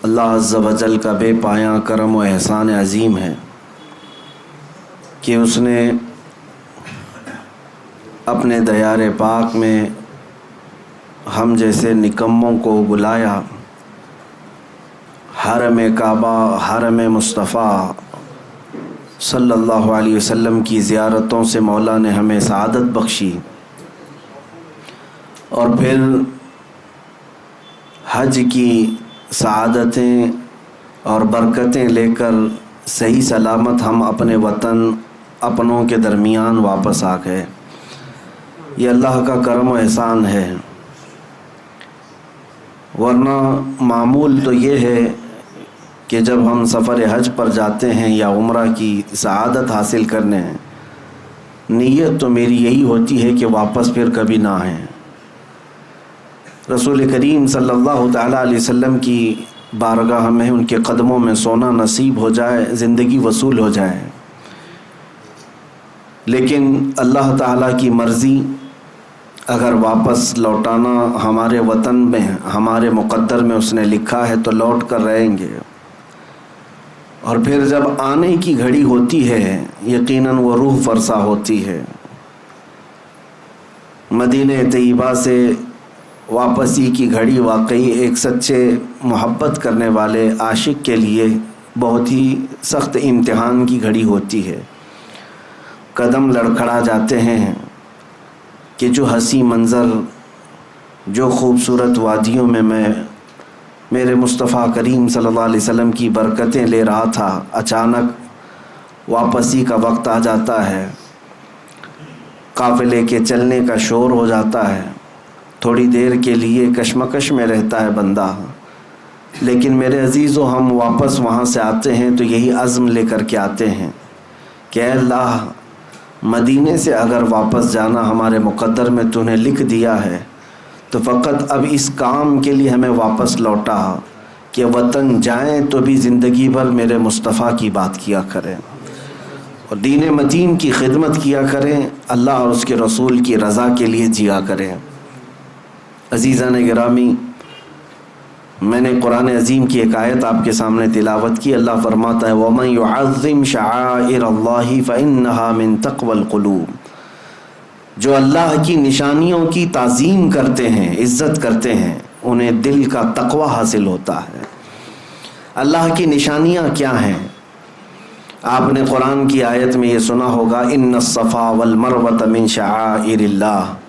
اللہ عز و جل کا بے پایاں کرم و احسان عظیم ہے کہ اس نے اپنے دیار پاک میں ہم جیسے نکموں کو بلایا، حرم کعبہ، حرم مصطفیٰ صلی اللہ علیہ وسلم کی زیارتوں سے مولا نے ہمیں سعادت بخشی، اور پھر حج کی سعادتیں اور برکتیں لے کر صحیح سلامت ہم اپنے وطن اپنوں کے درمیان واپس آ گئے۔ یہ اللہ کا کرم و احسان ہے، ورنہ معمول تو یہ ہے کہ جب ہم سفر حج پر جاتے ہیں یا عمرہ کی سعادت حاصل کرنے ہیں، نیت تو میری یہی ہوتی ہے کہ واپس پھر کبھی نہ آئیں۔ رسول کریم صلی اللہ تعالیٰ علیہ وسلم کی بارگاہ میں ان کے قدموں میں سونا نصیب ہو جائے، زندگی وصول ہو جائے، لیکن اللہ تعالیٰ کی مرضی اگر واپس لوٹانا ہمارے وطن میں، ہمارے مقدر میں اس نے لکھا ہے تو لوٹ کر رہیں گے، اور پھر جب آنے کی گھڑی ہوتی ہے یقیناً وہ روح فرسا ہوتی ہے۔ مدینہ طیبہ سے واپسی کی گھڑی واقعی ایک سچے محبت کرنے والے عاشق کے لیے بہت ہی سخت امتحان کی گھڑی ہوتی ہے۔ قدم لڑکھڑا جاتے ہیں کہ جو حسین منظر، جو خوبصورت وادیوں میں میں میرے مصطفیٰ کریم صلی اللہ علیہ وسلم کی برکتیں لے رہا تھا، اچانک واپسی کا وقت آ جاتا ہے، قافلے کے چلنے کا شور ہو جاتا ہے، تھوڑی دیر کے لیے کشمکش میں رہتا ہے بندہ، لیکن میرے عزیزو ہم واپس وہاں سے آتے ہیں تو یہی عزم لے کر کے آتے ہیں کہ اے اللہ، مدینے سے اگر واپس جانا ہمارے مقدر میں تو نے لکھ دیا ہے تو فقط اب اس کام کے لیے ہمیں واپس لوٹا کہ وطن جائیں تو بھی زندگی بھر میرے مصطفیٰ کی بات کیا کریں اور دین متین کی خدمت کیا کریں، اللہ اور اس کے رسول کی رضا کے لیے جیا کریں۔ عزیزان گرامی، میں نے قرآن عظیم کی ایک آیت آپ کے سامنے تلاوت کی۔ اللہ فرماتا ہے وَمَن يُعَظِّمْ شَعَائِرَ اللَّهِ فَإِنَّهَا مِن تَقْوَى الْقُلُوبِ، جو اللہ کی نشانیوں کی تعظیم کرتے ہیں، عزت کرتے ہیں، انہیں دل کا تقوی حاصل ہوتا ہے۔ اللہ کی نشانیاں کیا ہیں؟ آپ نے قرآن کی آیت میں یہ سنا ہوگا إِنَّ الصَّفَا وَالْمَرْوَةَ مِن شَعَائِرِ اللَّهِ،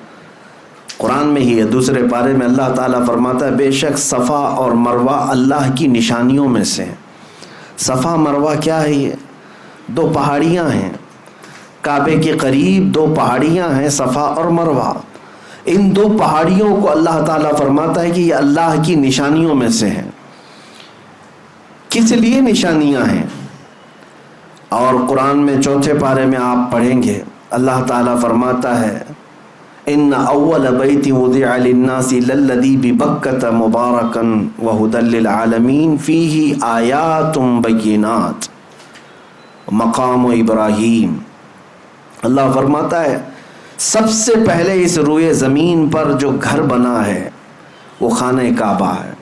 قرآن میں ہی ہے، دوسرے پارے میں اللہ تعالیٰ فرماتا ہے بے شک صفا اور مروہ اللہ کی نشانیوں میں سے۔ صفا مروہ کیا ہے؟ یہ دو پہاڑیاں ہیں، کعبے کے قریب دو پہاڑیاں ہیں، صفا اور مروہ۔ ان دو پہاڑیوں کو اللہ تعالیٰ فرماتا ہے کہ یہ اللہ کی نشانیوں میں سے ہیں۔ کس لیے نشانیاں ہیں؟ اور قرآن میں چوتھے پارے میں آپ پڑھیں گے، اللہ تعالیٰ فرماتا ہے ان اول بیت وضع للناس للذی ببکۃ مبارکا وہدی للعالمین فیہ آیات بینات مقام ابراہیم۔ اللہ فرماتا ہے سب سے پہلے اس روئے زمین پر جو گھر بنا ہے وہ خانہ کعبہ ہے،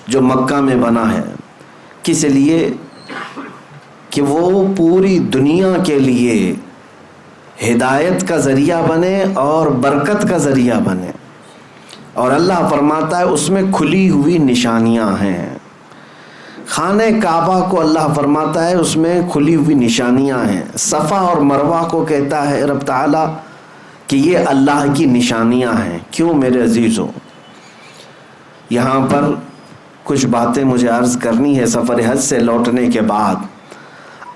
جو مکہ میں بنا ہے۔ کس لیے؟ کہ وہ پوری دنیا کے لیے ہدایت کا ذریعہ بنے اور برکت کا ذریعہ بنے، اور اللہ فرماتا ہے اس میں کھلی ہوئی نشانیاں ہیں۔ خانہ کعبہ کو اللہ فرماتا ہے اس میں کھلی ہوئی نشانیاں ہیں۔ صفا اور مروہ کو کہتا ہے رب تعالیٰ کہ یہ اللہ کی نشانیاں ہیں۔ کیوں میرے عزیزو؟ یہاں پر کچھ باتیں مجھے عرض کرنی ہے۔ سفر حج سے لوٹنے کے بعد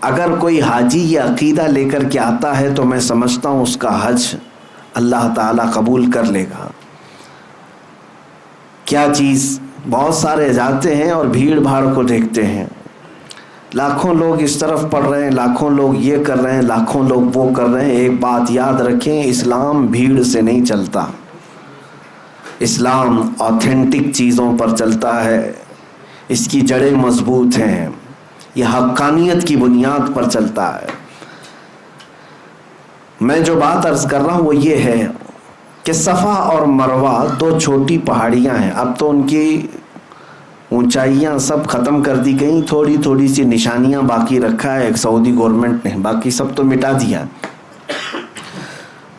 اگر کوئی حاجی یہ عقیدہ لے کر کے آتا ہے تو میں سمجھتا ہوں اس کا حج اللہ تعالیٰ قبول کر لے گا۔ کیا چیز؟ بہت سارے جاتے ہیں اور بھیڑ بھاڑ کو دیکھتے ہیں، لاکھوں لوگ اس طرف پڑھ رہے ہیں، لاکھوں لوگ یہ کر رہے ہیں، لاکھوں لوگ وہ کر رہے ہیں۔ ایک بات یاد رکھیں، اسلام بھیڑ سے نہیں چلتا، اسلام آتھینٹک چیزوں پر چلتا ہے، اس کی جڑیں مضبوط ہیں، یہ حقانیت کی بنیاد پر چلتا ہے۔ میں جو بات عرض کر رہا ہوں وہ یہ ہے کہ صفا اور مروہ دو چھوٹی پہاڑیاں ہیں، اب تو ان کی اونچائیاں سب ختم کر دی گئیں، تھوڑی تھوڑی سی نشانیاں باقی رکھا ہے ایک سعودی گورنمنٹ نے، باقی سب تو مٹا دیا۔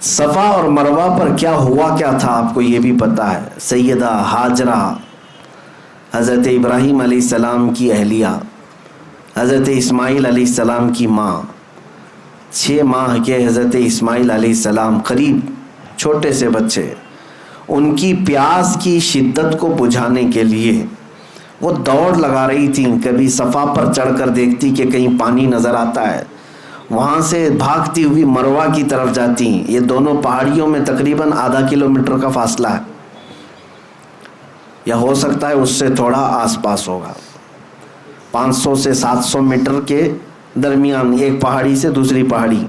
صفا اور مروہ پر کیا ہوا کیا تھا آپ کو یہ بھی پتا ہے۔ سیدہ ہاجرہ حضرت ابراہیم علیہ السلام کی اہلیہ، حضرت اسماعیل علیہ السلام کی ماں، 6 ماہ کے حضرت اسماعیل علیہ السلام، قریب چھوٹے سے بچے، ان کی پیاس کی شدت کو بجھانے کے لیے وہ دوڑ لگا رہی تھیں۔ کبھی صفا پر چڑھ کر دیکھتی کہ کہیں پانی نظر آتا ہے، وہاں سے بھاگتی ہوئی مروہ کی طرف جاتی۔ یہ دونوں پہاڑیوں میں تقریباً ½ کلومیٹر کا فاصلہ ہے، یا ہو سکتا ہے اس سے تھوڑا آس پاس ہوگا، 500 سے 700 میٹر کے درمیان ایک پہاڑی سے دوسری پہاڑی۔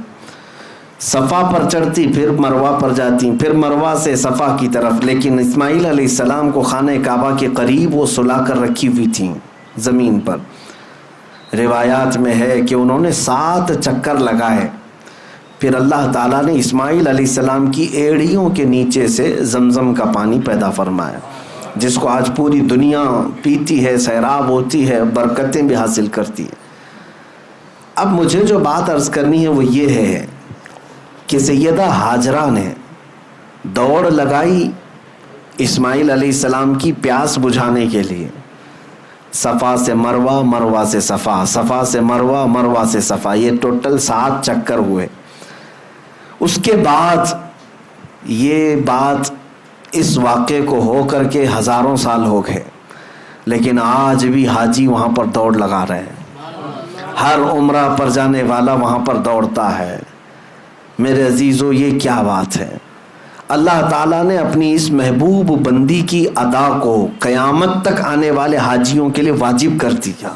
صفا پر چڑھتی، پھر مروہ پر جاتی، پھر مروہ سے صفا کی طرف۔ لیکن اسماعیل علیہ السلام کو خانہ کعبہ کے قریب وہ سلا کر رکھی ہوئی تھیں زمین پر۔ روایات میں ہے کہ انہوں نے 7 چکر لگائے، پھر اللہ تعالیٰ نے اسماعیل علیہ السلام کی ایڑیوں کے نیچے سے زمزم کا پانی پیدا فرمایا، جس کو آج پوری دنیا پیتی ہے، سیراب ہوتی ہے، برکتیں بھی حاصل کرتی ہے۔ اب مجھے جو بات عرض کرنی ہے وہ یہ ہے کہ سیدہ ہاجرہ نے دوڑ لگائی اسماعیل علیہ السلام کی پیاس بجھانے کے لیے، صفا سے مروہ، مروہ سے صفا، صفا سے مروہ، مروہ سے صفا، یہ ٹوٹل 7 چکر ہوئے۔ اس کے بعد یہ بات اس واقعے کو ہو کر کے ہزاروں سال ہو گئے، لیکن آج بھی حاجی وہاں پر دوڑ لگا رہے ہیں، ہر عمرہ پر جانے والا وہاں پر دوڑتا ہے۔ میرے عزیزو، یہ کیا بات ہے؟ اللہ تعالیٰ نے اپنی اس محبوب بندی کی ادا کو قیامت تک آنے والے حاجیوں کے لیے واجب کر دیا۔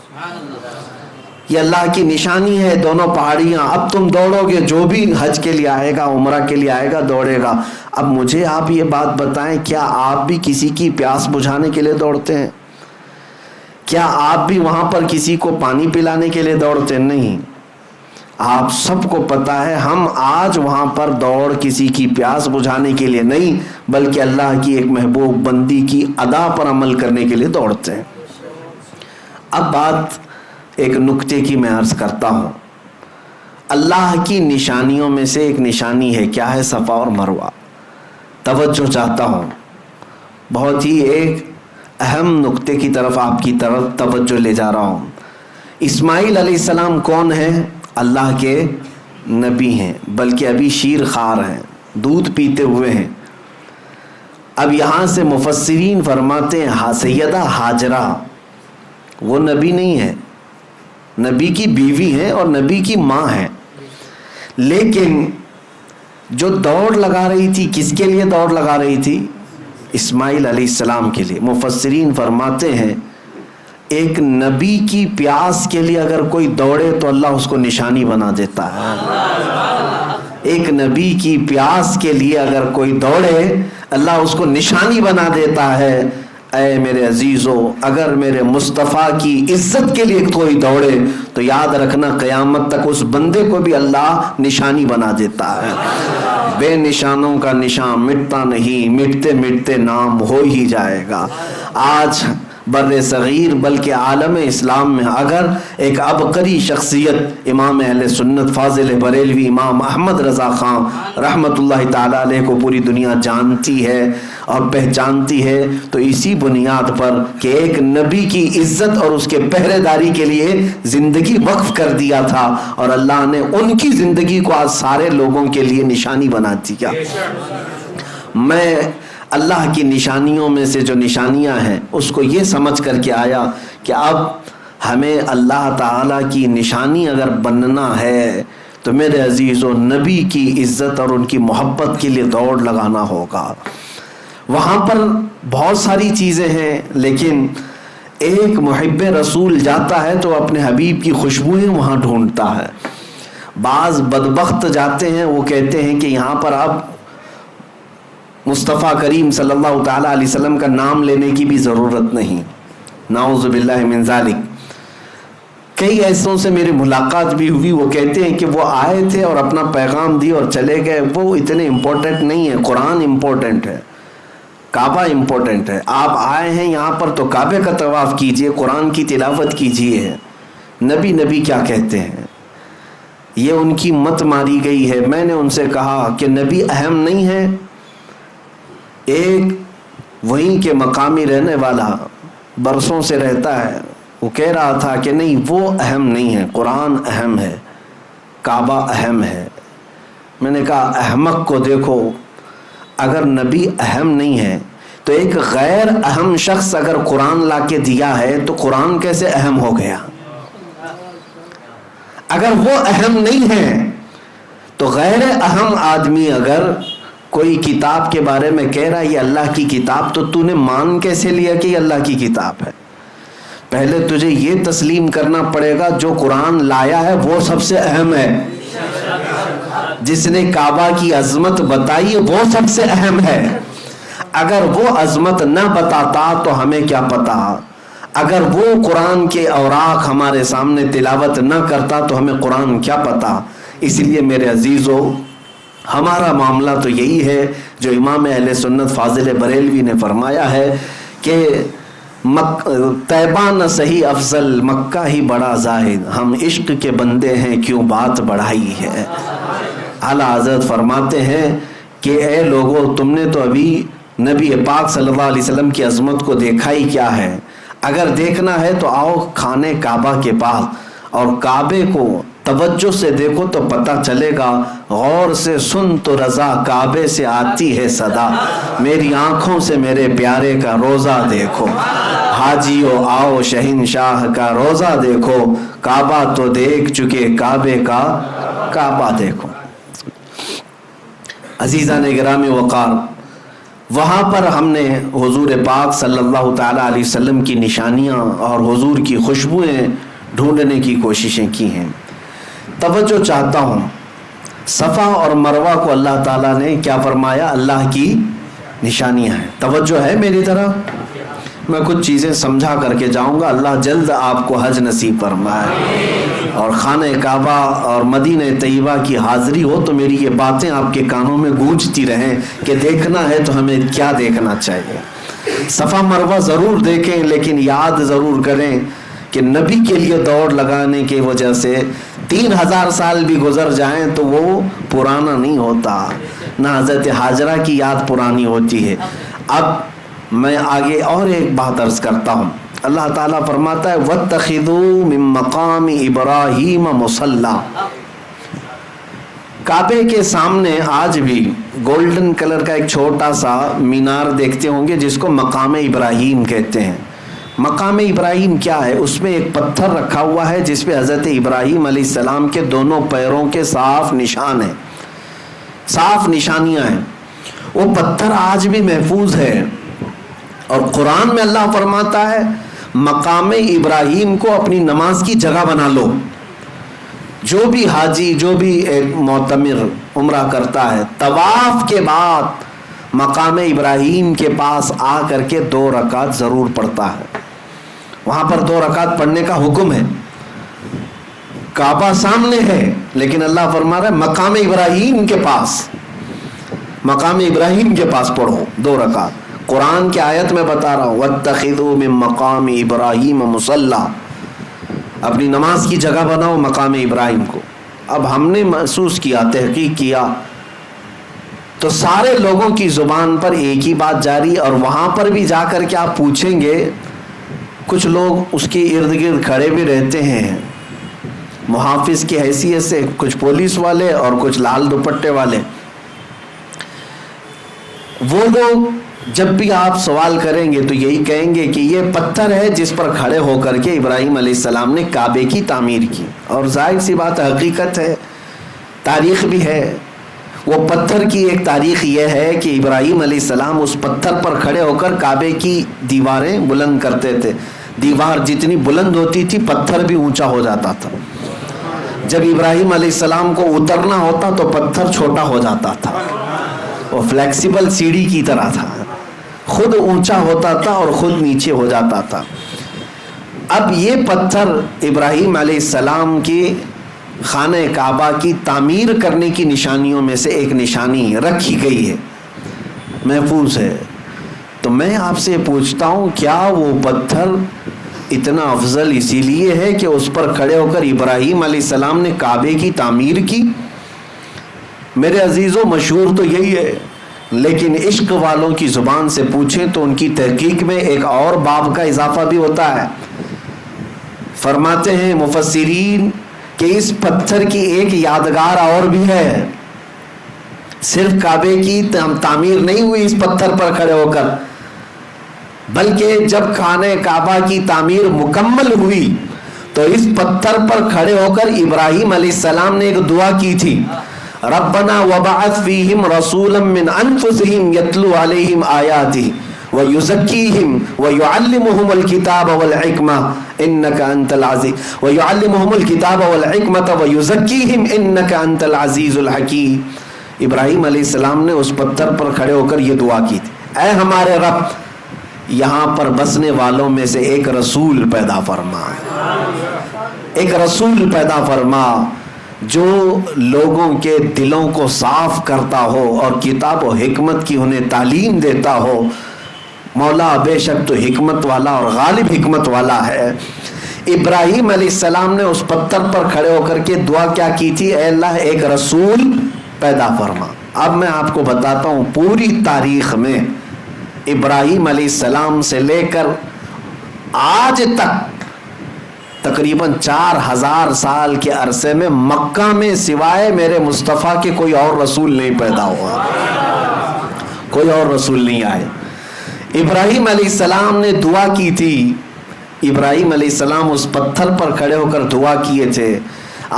یہ اللہ کی نشانی ہے، دونوں پہاڑیاں۔ اب تم دوڑو گے، جو بھی حج کے لیے آئے گا، عمرہ کے لیے آئے گا، دوڑے گا۔ اب مجھے آپ یہ بات بتائیں، کیا آپ بھی کسی کی پیاس بجھانے کے لیے دوڑتے ہیں؟ کیا آپ بھی وہاں پر کسی کو پانی پلانے کے لیے دوڑتے ہیں؟ نہیں۔ آپ سب کو پتا ہے ہم آج وہاں پر دوڑ کسی کی پیاس بجھانے کے لیے نہیں، بلکہ اللہ کی ایک محبوب بندی کی ادا پر عمل کرنے کے لیے دوڑتے ہیں۔ اب بات ایک نکتے کی میں عرض کرتا ہوں۔ اللہ کی نشانیوں میں سے ایک نشانی ہے، کیا ہے؟ صفا اور مروہ۔ توجہ چاہتا ہوں، بہت ہی ایک اہم نکتے کی طرف آپ کی طرف توجہ لے جا رہا ہوں۔ اسماعیل علیہ السلام کون ہیں؟ اللہ کے نبی ہیں، بلکہ ابھی شیر خوار ہیں، دودھ پیتے ہوئے ہیں۔ اب یہاں سے مفسرین فرماتے ہیں سیدہ ہاجرہ وہ نبی نہیں ہے، نبی کی بیوی ہیں اور نبی کی ماں ہیں، لیکن جو دوڑ لگا رہی تھی، کس کے لیے دوڑ لگا رہی تھی؟ اسماعیل علیہ السلام کے لیے۔ مفسرین فرماتے ہیں ایک نبی کی پیاس کے لیے اگر کوئی دوڑے تو اللہ اس کو نشانی بنا دیتا ہے۔ ایک نبی کی پیاس کے لیے اگر کوئی دوڑے، اللہ اس کو نشانی بنا دیتا ہے۔ اے میرے عزیزو، اگر میرے مصطفیٰ کی عزت کے لیے کوئی دوڑے تو یاد رکھنا قیامت تک اس بندے کو بھی اللہ نشانی بنا دیتا ہے۔ بے نشانوں کا نشان مٹتا نہیں، مٹتے مٹتے نام ہو ہی جائے گا۔ آج بر صغیر بلکہ عالم اسلام میں اگر ایک عبقری شخصیت امام اہل سنت فاضل بریلوی امام احمد رضا خان رحمت اللہ تعالی علیہ کو پوری دنیا جانتی ہے اور پہچانتی ہے، تو اسی بنیاد پر کہ ایک نبی کی عزت اور اس کے پہرے داری کے لیے زندگی وقف کر دیا تھا، اور اللہ نے ان کی زندگی کو آج سارے لوگوں کے لیے نشانی بنا دیا۔ میں اللہ کی نشانیوں میں سے جو نشانیاں ہیں اس کو یہ سمجھ کر کے آیا کہ اب ہمیں اللہ تعالیٰ کی نشانی اگر بننا ہے تو میرے عزیزو نبی کی عزت اور ان کی محبت کے لیے دوڑ لگانا ہوگا۔ وہاں پر بہت ساری چیزیں ہیں، لیکن ایک محب رسول جاتا ہے تو اپنے حبیب کی خوشبوئیں وہاں ڈھونڈتا ہے۔ بعض بدبخت جاتے ہیں، وہ کہتے ہیں کہ یہاں پر اب مصطفیٰ کریم صلی اللہ تعالیٰ علیہ وسلم کا نام لینے کی بھی ضرورت نہیں، نعوذ باللہ من ذالک۔ کئی ایسوں سے میری ملاقات بھی ہوئی، وہ کہتے ہیں کہ وہ آئے تھے اور اپنا پیغام دی اور چلے گئے، وہ اتنے امپورٹنٹ نہیں ہے، قرآن امپورٹنٹ ہے۔ کعبہ امپورٹنٹ ہے. آپ آئے ہیں یہاں پر تو کعبے کا طواف کیجئے, قرآن کی تلاوت کیجئے. نبی کیا کہتے ہیں, یہ ان کی مت ماری گئی ہے. میں نے ان سے کہا کہ نبی اہم نہیں ہے. ایک وہیں کے مقامی رہنے والا برسوں سے رہتا ہے, وہ کہہ رہا تھا کہ نہیں, وہ اہم نہیں ہے, قرآن اہم ہے, کعبہ اہم ہے. میں نے کہا احمق کو دیکھو, اگر نبی اہم نہیں ہے تو ایک غیر اہم شخص اگر قرآن لا کے دیا ہے تو قرآن کیسے اہم ہو گیا؟ اگر وہ اہم نہیں ہے تو غیر اہم آدمی اگر کوئی کتاب کے بارے میں کہہ رہا ہے یہ اللہ کی کتاب, تو نے مان کیسے لیا کہ یہ اللہ کی کتاب ہے؟ پہلے تجھے یہ تسلیم کرنا پڑے گا جو قرآن لایا ہے وہ سب سے اہم ہے. جس نے کعبہ کی عظمت بتائی وہ سب سے اہم ہے. اگر وہ عظمت نہ بتاتا تو ہمیں کیا پتا, اگر وہ قرآن کے اوراق ہمارے سامنے تلاوت نہ کرتا تو ہمیں قرآن کیا پتا. اس لیے میرے عزیزو, ہمارا معاملہ تو یہی ہے جو امام اہل سنت فاضل بریلوی نے فرمایا ہے کہ طیبہ نہ صحیح افضل, مکہ ہی بڑا زاہد, ہم عشق کے بندے ہیں کیوں بات بڑھائی ہے. اعلیٰ حضرت فرماتے ہیں کہ اے لوگو, تم نے تو ابھی نبی پاک صلی اللہ علیہ وسلم کی عظمت کو دیکھا ہی کیا ہے. اگر دیکھنا ہے تو آؤ خانے کعبہ کے پاس اور کعبے کو توجہ سے دیکھو تو پتہ چلے گا. غور سے سن تو رضا کعبے سے آتی ہے صدا, میری آنکھوں سے میرے پیارے کا روزہ دیکھو. حاجیو آؤ شہنشاہ کا روزہ دیکھو, کعبہ تو دیکھ چکے کعبے کا کعبہ دیکھو. عزیزان گرامی وقار, وہاں پر ہم نے حضور پاک صلی اللہ تعالیٰ علیہ وسلم کی نشانیاں اور حضور کی خوشبوئیں ڈھونڈنے کی کوششیں کی ہیں. توجہ چاہتا ہوں, صفا اور مروہ کو اللہ تعالیٰ نے کیا فرمایا؟ اللہ کی نشانیاں ہیں. توجہ ہے میری طرف؟ میں کچھ چیزیں سمجھا کر کے جاؤں گا. اللہ جلد آپ کو حج نصیب فرمائے اور خانہ کعبہ اور مدینہ طیبہ کی حاضری ہو تو میری یہ باتیں آپ کے کانوں میں گونجتی رہیں کہ دیکھنا ہے تو ہمیں کیا دیکھنا چاہیے. صفا مروہ ضرور دیکھیں, لیکن یاد ضرور کریں کہ نبی کے لیے دوڑ لگانے کی وجہ سے 3000 سال بھی گزر جائیں تو وہ پرانا نہیں ہوتا. نہ حضرت حاجرہ کی یاد پرانی ہوتی ہے. اب میں آگے اور ایک بات عرض کرتا ہوں. اللہ تعالیٰ فرماتا ہے وَاتَّخِذُوا مِن مَّقَامِ إِبْرَاهِيمَ مُصَلًّى. کعبے کے سامنے آج بھی گولڈن کلر کا ایک چھوٹا سا مینار دیکھتے ہوں گے جس کو مقام ابراہیم کہتے ہیں. مقام ابراہیم کیا ہے؟ اس میں ایک پتھر رکھا ہوا ہے جس پہ حضرت ابراہیم علیہ السلام کے دونوں پیروں کے صاف نشان ہیں, صاف نشانیاں ہیں. وہ پتھر آج بھی محفوظ ہے اور قرآن میں اللہ فرماتا ہے مقام ابراہیم کو اپنی نماز کی جگہ بنا لو. جو بھی حاجی, جو بھی ایک معتمر عمرہ کرتا ہے, طواف کے بعد مقام ابراہیم کے پاس آ کر کے 2 رکعت ضرور پڑھتا ہے. وہاں پر 2 رکعت پڑھنے کا حکم ہے. کعبہ سامنے ہے لیکن اللہ فرما رہا ہے مقام ابراہیم کے پاس, مقام ابراہیم کے پاس پڑھو 2 رکعت. قرآن کی آیت میں بتا رہا ہوں وَاتَّخِذُوا مِن مَّقَامِ إِبْرَاهِيمَ مُصَلًّى, اپنی نماز کی جگہ بناؤ مقام ابراہیم کو. اب ہم نے محسوس کیا, تحقیق کیا تو سارے لوگوں کی زبان پر ایک ہی بات جاری, اور وہاں پر بھی جا کر کے آپ پوچھیں گے, کچھ لوگ اس کے ارد گرد کھڑے بھی رہتے ہیں محافظ کی حیثیت سے, کچھ پولیس والے اور کچھ لال دوپٹے والے. وہ لوگ جب بھی آپ سوال کریں گے تو یہی کہیں گے کہ یہ پتھر ہے جس پر کھڑے ہو کر کے ابراہیم علیہ السلام نے کعبے کی تعمیر کی. اور ظاہر سی بات حقیقت ہے, تاریخ بھی ہے. وہ پتھر کی ایک تاریخ یہ ہے کہ ابراہیم علیہ السلام اس پتھر پر کھڑے ہو کر کعبے کی دیواریں بلند کرتے تھے. دیوار جتنی بلند ہوتی تھی پتھر بھی اونچا ہو جاتا تھا. جب ابراہیم علیہ السلام کو اترنا ہوتا تو پتھر چھوٹا ہو جاتا تھا. وہ فلیکسیبل سیڑھی کی طرح تھا, خود اونچا ہوتا تھا اور خود نیچے ہو جاتا تھا. اب یہ پتھر ابراہیم علیہ السلام کی خانہ کعبہ کی تعمیر کرنے کی نشانیوں میں سے ایک نشانی رکھی گئی ہے, محفوظ ہے. تو میں آپ سے پوچھتا ہوں کیا وہ پتھر اتنا افضل اسی لیے ہے کہ اس پر کھڑے ہو کر ابراہیم علیہ السلام نے کعبے کی تعمیر کی؟ میرے عزیزوں مشہور تو یہی ہے، لیکن عشق والوں کی زبان سے پوچھیں تو ان کی تحقیق میں ایک اور باب کا اضافہ بھی ہوتا ہے۔ فرماتے ہیں مفسرین کہ اس پتھر کی ایک یادگار اور بھی ہے، صرف کعبے کی تعمیر نہیں ہوئی اس پتھر پر کھڑے ہو کر، بلکہ جب خانہ کعبہ کی تعمیر مکمل ہوئی تو اس پتھر پر کھڑے ہو کر ابراہیم علیہ السلام نے ایک دعا کی تھی، ربنا وبعث فیہم رسولا من انفسہم یتلو علیہم آیاتہ ویزکیہم ویعلمہم الکتاب والحکمہ انک انت العزیز ویعلمہم الکتاب والحکمۃ ویزکیہم انک انت العزیز الحکیم۔ ابراہیم علیہ السلام نے اس پتھر پر کھڑے ہو کر یہ دعا کی تھی، اے ہمارے رب یہاں پر بسنے والوں میں سے ایک رسول پیدا فرما، ایک رسول پیدا فرما جو لوگوں کے دلوں کو صاف کرتا ہو اور کتاب و حکمت کی انہیں تعلیم دیتا ہو۔ مولا بے شک تو حکمت والا اور غالب حکمت والا ہے۔ ابراہیم علیہ السلام نے اس پتھر پر کھڑے ہو کر کے دعا کیا کی تھی، اے اللہ ایک رسول پیدا فرما۔ اب میں آپ کو بتاتا ہوں پوری تاریخ میں ابراہیم علیہ السلام سے لے کر آج تک تقریباً 4000 سال کے عرصے میں مکہ میں سوائے میرے مصطفیٰ کے کوئی اور رسول نہیں پیدا ہوا، کوئی اور رسول نہیں آئے۔ ابراہیم علیہ السلام نے دعا کی تھی، ابراہیم علیہ السلام اس پتھر پر کھڑے ہو کر دعا کیے تھے،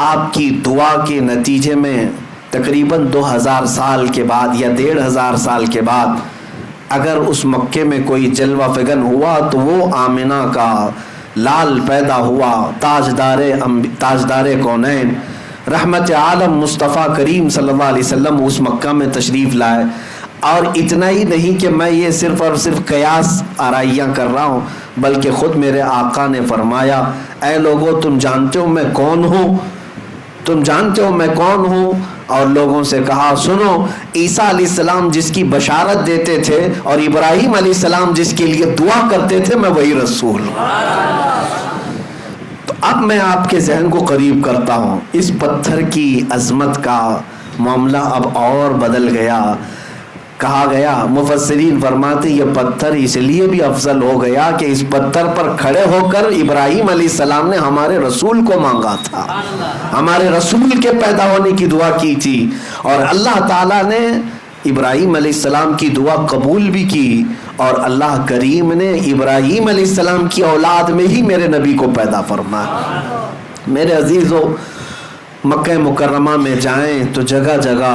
آپ کی دعا کے نتیجے میں تقریباً 2000 سال کے بعد یا 1500 سال کے بعد اگر اس مکے میں کوئی جلوہ فگن ہوا تو وہ آمنہ کا لال پیدا ہوا، تاجدار کونین رحمت عالم مصطفیٰ کریم صلی اللہ علیہ وسلم اس مکہ میں تشریف لائے۔ اور اتنا ہی نہیں کہ میں یہ صرف اور صرف قیاس آرائیاں کر رہا ہوں، بلکہ خود میرے آقا نے فرمایا، اے لوگو تم جانتے ہو میں کون ہوں، تم جانتے ہو میں کون ہوں؟ اور لوگوں سے کہا سنو، عیسیٰ علیہ السلام جس کی بشارت دیتے تھے اور ابراہیم علیہ السلام جس کے لیے دعا کرتے تھے، میں وہی رسول ہوں۔ تو اب میں آپ کے ذہن کو قریب کرتا ہوں، اس پتھر کی عظمت کا معاملہ اب اور بدل گیا۔ کہا گیا، مفسرین فرماتے یہ پتھر اس لیے بھی افضل ہو گیا کہ اس پتھر پر کھڑے ہو کر ابراہیم علیہ السلام نے ہمارے رسول کو مانگا تھا، ہمارے رسول کے پیدا ہونے کی دعا کی تھی، اور اللہ تعالیٰ نے ابراہیم علیہ السلام کی دعا قبول بھی کی، اور اللہ کریم نے ابراہیم علیہ السلام کی اولاد میں ہی میرے نبی کو پیدا فرمایا۔ میرے عزیزو، مکہ مکرمہ میں جائیں تو جگہ جگہ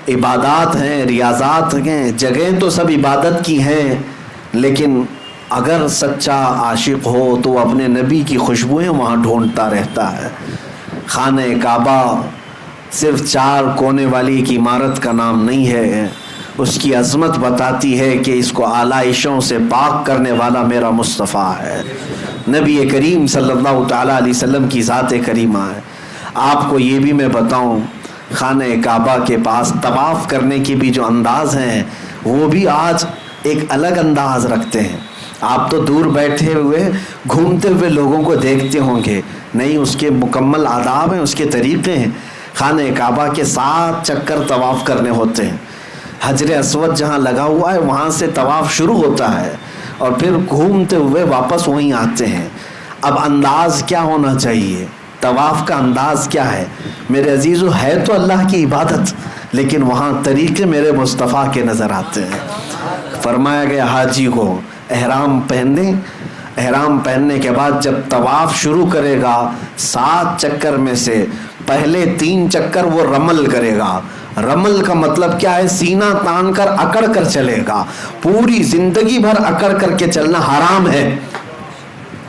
عبادات ہیں، ریاضات ہیں، جگہیں تو سب عبادت کی ہیں، لیکن اگر سچا عاشق ہو تو وہ اپنے نبی کی خوشبوئیں وہاں ڈھونڈتا رہتا ہے۔ خانہ کعبہ صرف 4 کونے والی ایک عمارت کا نام نہیں ہے، اس کی عظمت بتاتی ہے کہ اس کو آلائشوں سے پاک کرنے والا میرا مصطفیٰ ہے، نبی کریم صلی اللہ تعالیٰ علیہ وسلم کی ذات کریمہ ہے۔ آپ کو یہ بھی میں بتاؤں، خانہ کعبہ کے پاس طواف کرنے کے بھی جو انداز ہیں وہ بھی آج ایک الگ انداز رکھتے ہیں۔ آپ تو دور بیٹھے ہوئے گھومتے ہوئے لوگوں کو دیکھتے ہوں گے، نہیں اس کے مکمل آداب ہیں، اس کے طریقے ہیں۔ خانہ کعبہ کے 7 چکر طواف کرنے ہوتے ہیں، حجر اسود جہاں لگا ہوا ہے وہاں سے طواف شروع ہوتا ہے اور پھر گھومتے ہوئے واپس وہیں آتے ہیں۔ اب انداز کیا ہونا چاہیے، طواف کا انداز کیا ہے؟ میرے عزیزو، ہے تو اللہ کی عبادت، لیکن وہاں طریقے میرے مصطفیٰ کے نظر آتے ہیں۔ فرمایا گیا حاجی کو احرام پہننے، احرام پہننے کے بعد جب طواف شروع کرے گا 7 چکر میں سے پہلے 3 چکر وہ رمل کرے گا۔ رمل کا مطلب کیا ہے؟ سینہ تان کر اکڑ کر چلے گا، پوری زندگی بھر اکڑ کر کے چلنا حرام ہے۔